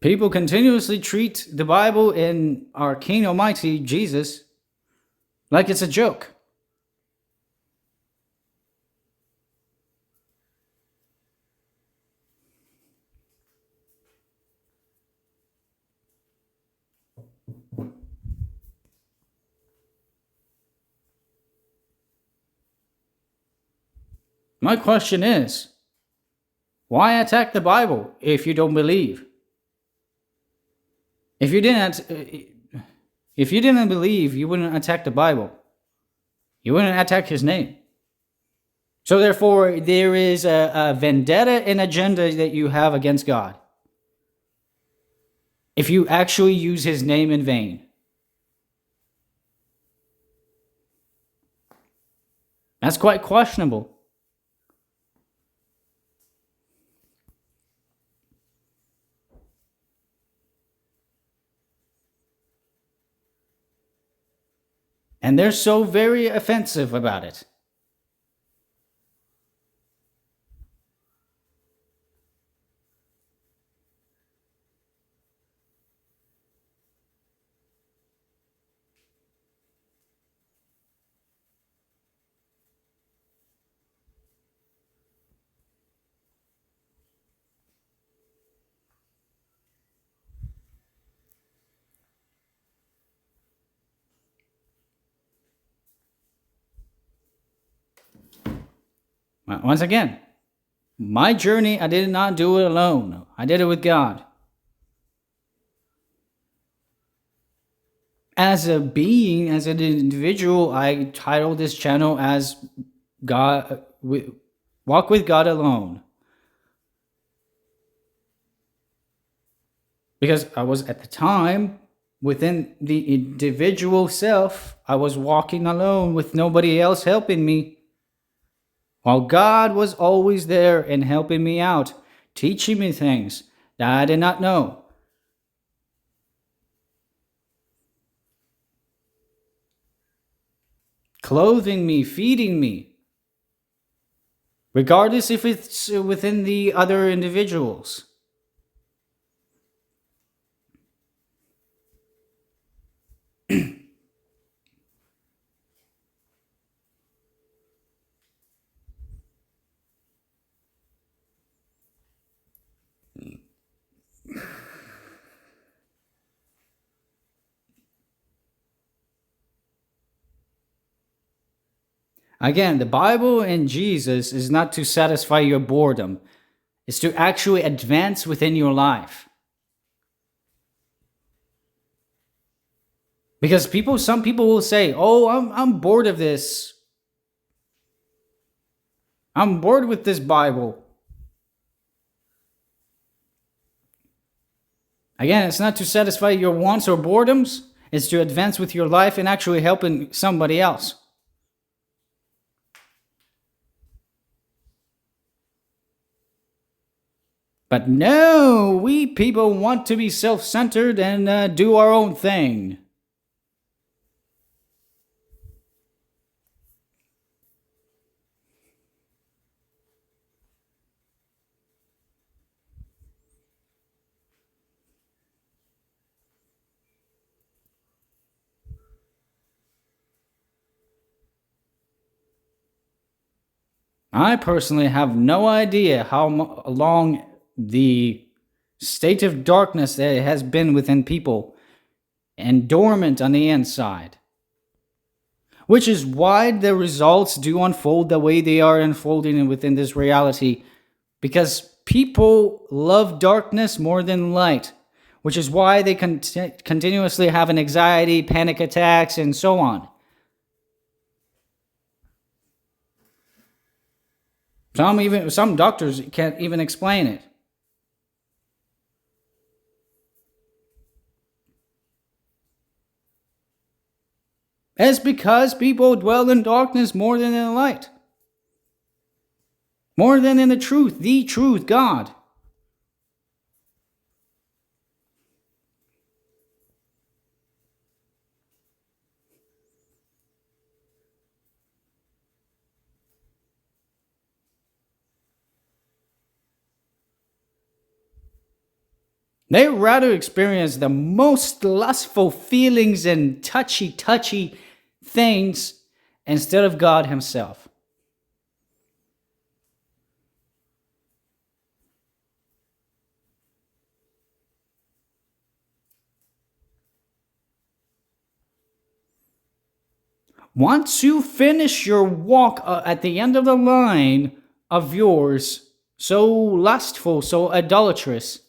People continuously treat the Bible and our King Almighty, Jesus, like it's a joke. My question is, why attack the Bible if you don't believe? If you didn't, If you didn't believe, you wouldn't attack the Bible. You wouldn't attack his name. So therefore, there is a vendetta and agenda that you have against God if you actually use his name in vain. That's quite questionable. And they're so very offensive about it. Once again, my journey, I did not do it alone. I did it with God. As a being, as an individual, I titled this channel as God, Walk with God Alone. Because I was at the time, within the individual self, I was walking alone with nobody else helping me. While God was always there and helping me out, teaching me things that I did not know. Clothing me, feeding me, regardless if it's within the other individuals. Again, the Bible and Jesus is not to satisfy your boredom. It's to actually advance within your life. Because some people will say, "Oh, I'm bored of this. I'm bored with this Bible." Again, it's not to satisfy your wants or boredoms. It's to advance with your life and actually helping somebody else. But no, we people want to be self-centered and do our own thing. I personally have no idea how long the state of darkness that has been within people and dormant on the inside. Which is why the results do unfold the way they are unfolding within this reality. Because people love darkness more than light. Which is why they continuously have an anxiety, panic attacks, and so on. Some doctors can't even explain it. It's because people dwell in darkness more than in the light. More than in the truth, God. They rather experience the most lustful feelings and touchy things instead of God himself. Once you finish your walk at the end of the line of yours, so lustful, so idolatrous,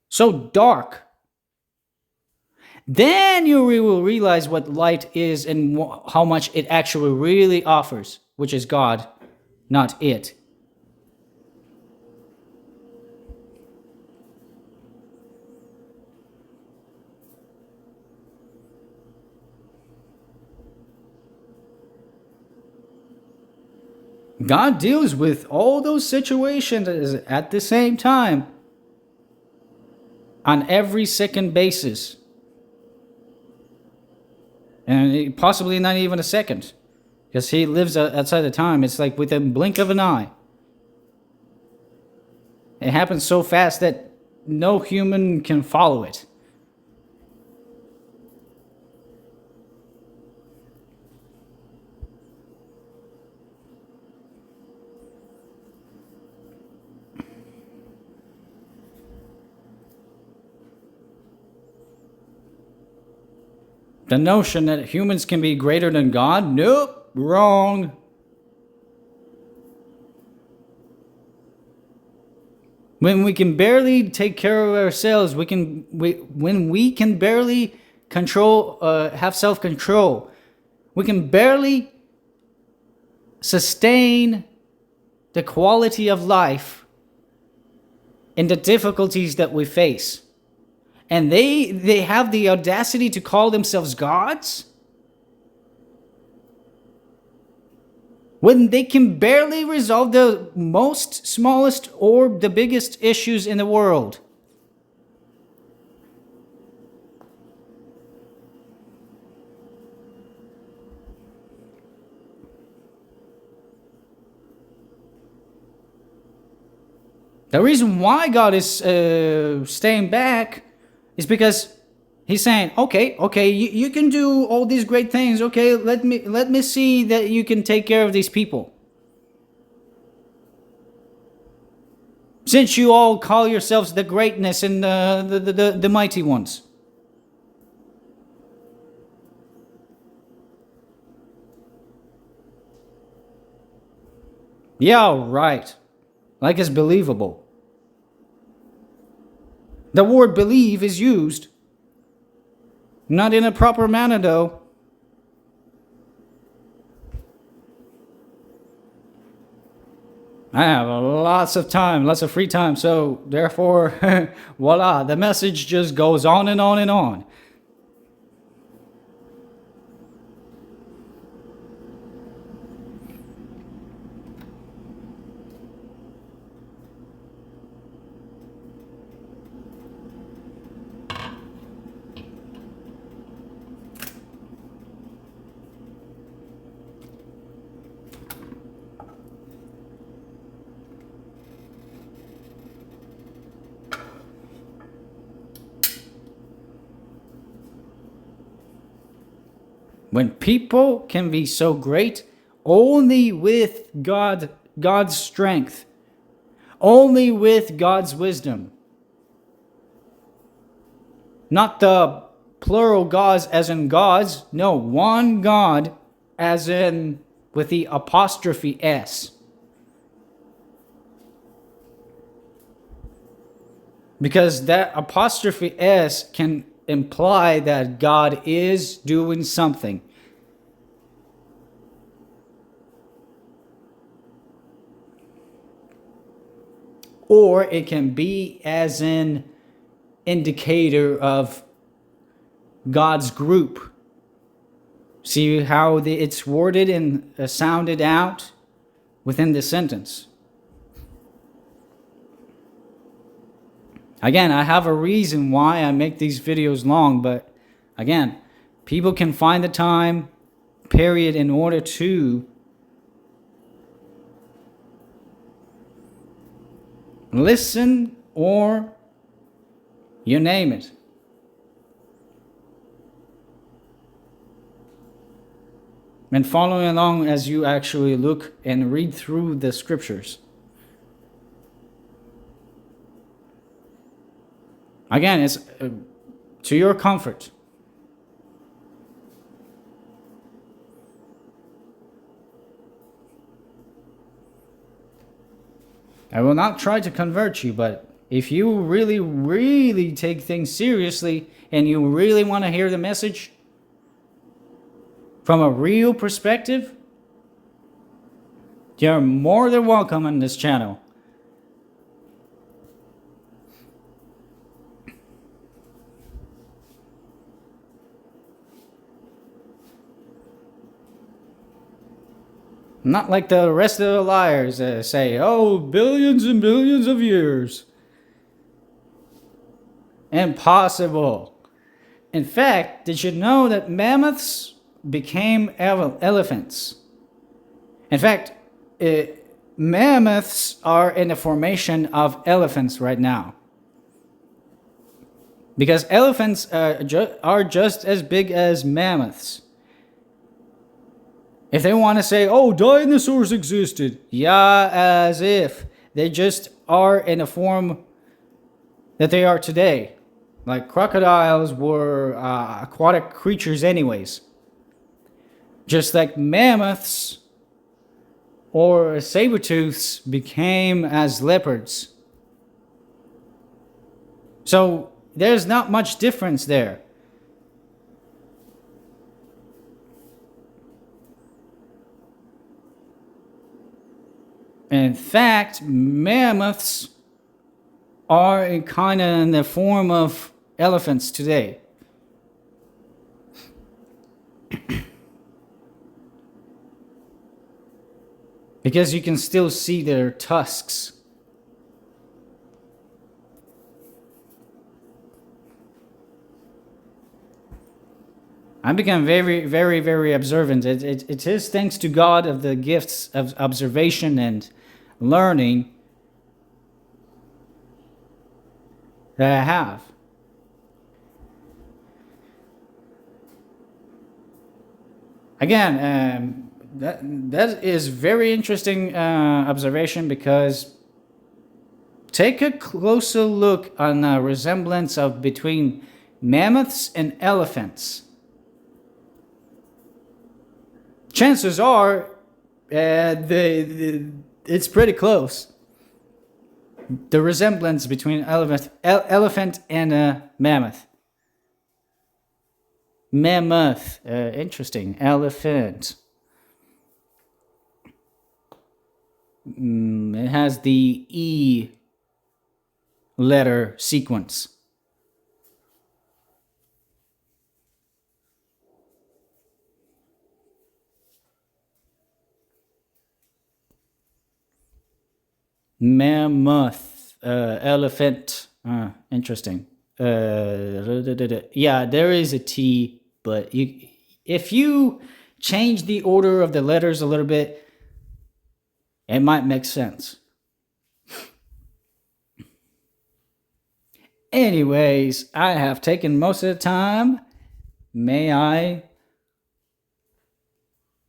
so dark, then you will realize what light is and how much it actually really offers, which is God, not it. God deals with all those situations at the same time on every second basis. And possibly not even a second. Because he lives outside of time. It's like with a blink of an eye. It happens so fast that no human can follow it. The notion that humans can be greater than God? Nope, wrong. When we can barely take care of ourselves, when we can barely control, have self-control, we can barely sustain the quality of life in the difficulties that we face. And they have the audacity to call themselves gods? When they can barely resolve the most smallest or the biggest issues in the world. The reason why God is staying back is because he's saying, okay, you can do all these great things. Okay, let me see that you can take care of these people. Since you all call yourselves the greatness and the mighty ones. Yeah, right. Like it's believable. The word believe is used. Not in a proper manner, though. I have lots of time, lots of free time, so therefore, voila, the message just goes on and on and on. When people can be so great only with God's strength, only with God's wisdom. Not the plural gods as in gods, no, one God as in with the apostrophe S. Because that apostrophe S can imply that God is doing something. Or it can be as an indicator of God's group. See how it's worded and sounded out within the sentence. Again, I have a reason why I make these videos long, but again, people can find the time, period, in order to listen or you name it. And following along as you actually look and read through the scriptures. Again, it's to your comfort. I will not try to convert you, but if you really, really take things seriously and you really want to hear the message from a real perspective, you're more than welcome on this channel. Not like the rest of the liars say, oh, billions and billions of years. Impossible. In fact, did you know that mammoths became elephants? In fact, mammoths are in the formation of elephants right now. Because elephants are just as big as mammoths. If they want to say, oh, dinosaurs existed, yeah, as if. They just are in the form that they are today. Like crocodiles were aquatic creatures anyways. Just like mammoths or saber-tooths became as leopards. So there's not much difference there. In fact, mammoths are kind of in the form of elephants today. Because you can still see their tusks. I become very, very, very observant. It is thanks to God of the gifts of observation and learning that I have. Again, that is very interesting observation, because take a closer look on the resemblance of between mammoths and elephants. Chances are it's pretty close. The resemblance between elephant and a mammoth. Mammoth, interesting. Elephant. It has the E letter sequence. Mammoth, elephant. Interesting. Yeah, there is a T, but if you change the order of the letters a little bit, it might make sense. Anyways, I have taken most of the time. May I?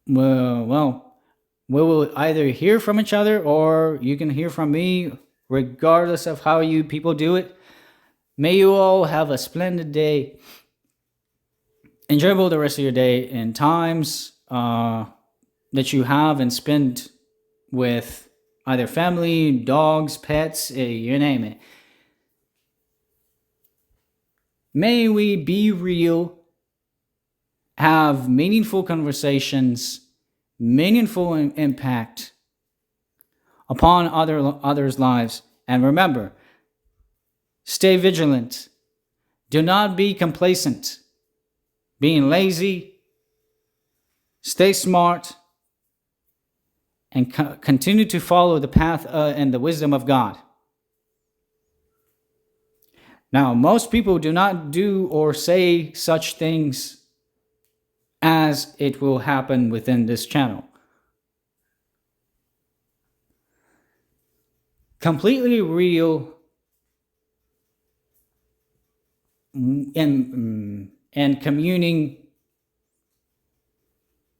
Well, we will either hear from each other or you can hear from me, regardless of how you people do it. May you all have a splendid day. Enjoyable the rest of your day and times that you have and spend with either family, dogs, pets, you name it. May we be real, have meaningful conversations, meaningful impact upon others' lives. And remember, stay vigilant. Do not be complacent, being lazy. Stay smart and continue to follow the path and the wisdom of God. Now, most people do not do or say such things as it will happen within this channel. Completely real and communing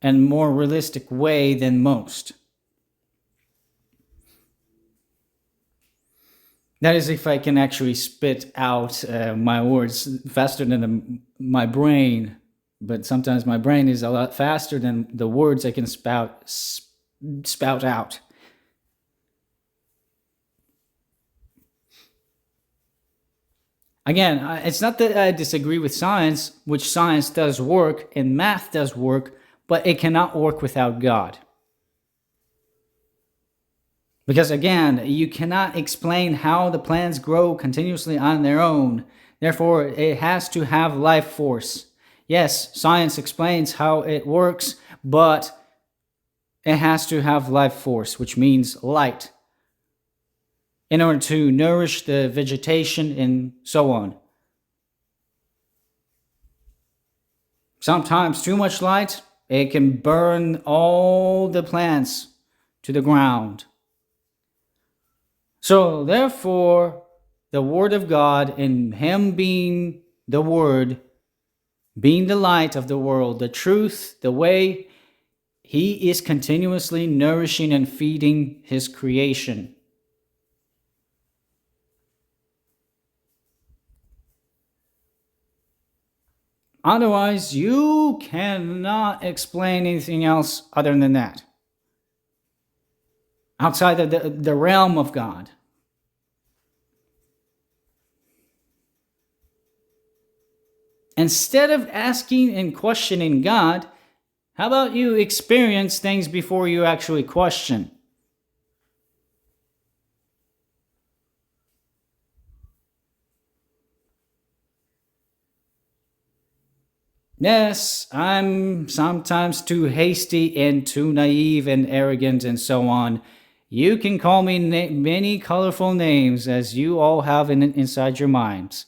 in more realistic way than most. That is if I can actually spit out my words faster than my brain. But sometimes my brain is a lot faster than the words I can spout out. Again, it's not that I disagree with science, which science does work and math does work, but it cannot work without God. Because again, you cannot explain how the plants grow continuously on their own. Therefore, it has to have life force. Yes, science explains how it works, but it has to have life force, which means light, in order to nourish the vegetation and so on. Sometimes too much light, it can burn all the plants to the ground. So therefore, the Word of God, and Him being the Word, being the light of the world, the truth, the way, He is continuously nourishing and feeding His creation. Otherwise, you cannot explain anything else other than that. Outside of the realm of God. Instead of asking and questioning God, how about you experience things before you actually question? Yes, I'm sometimes too hasty and too naive and arrogant and so on. You can call me many colorful names as you all have inside your minds.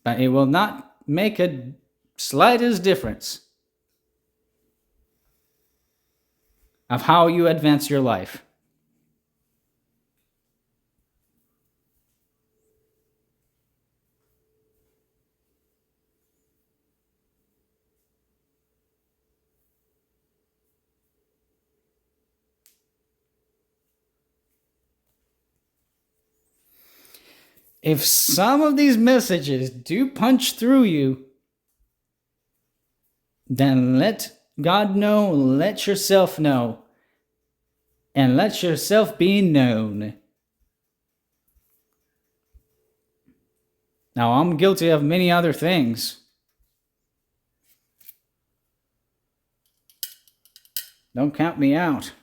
But it will not make a slightest difference of how you advance your life. If some of these messages do punch through you, then let God know, let yourself know, and let yourself be known. Now, I'm guilty of many other things. Don't count me out.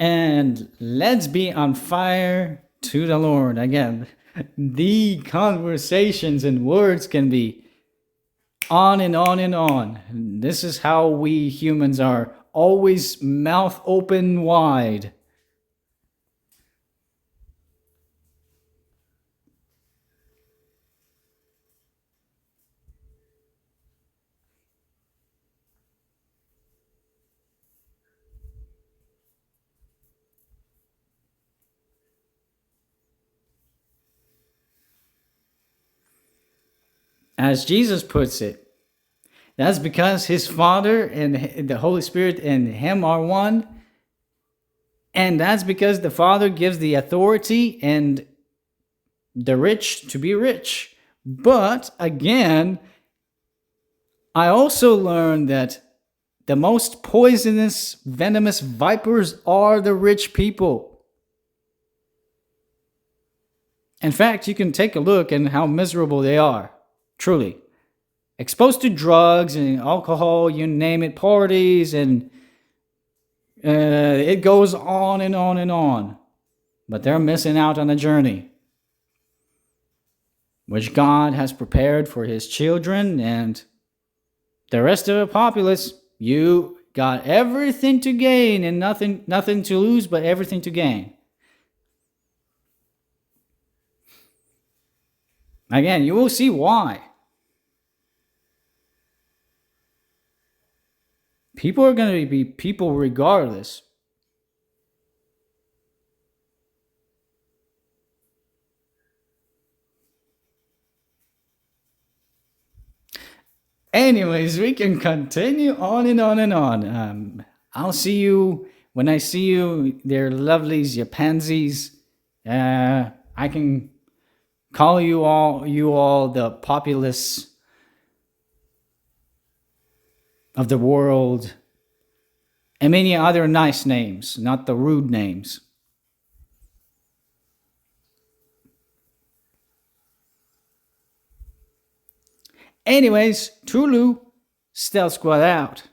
And let's be on fire to the Lord. Again, the conversations and words can be on and on and on. This is how we humans are, always mouth open wide. As Jesus puts it, that's because his Father and the Holy Spirit and him are one. And that's because the Father gives the authority and the rich to be rich. But again, I also learned that the most poisonous, venomous vipers are the rich people. In fact, you can take a look at how miserable they are, truly. Exposed to drugs and alcohol, you name it, parties, and it goes on and on and on. But they're missing out on the journey, which God has prepared for his children and the rest of the populace. You got everything to gain and nothing to lose, but everything to gain. Again, you will see why. People are going to be people regardless. Anyways, we can continue on and on and on. I'll see you when I see you. They're lovelies, you pansies. I can call you all the populace of the world, and many other nice names, not the rude names. Anyways, Tulu, Stealth Squad out.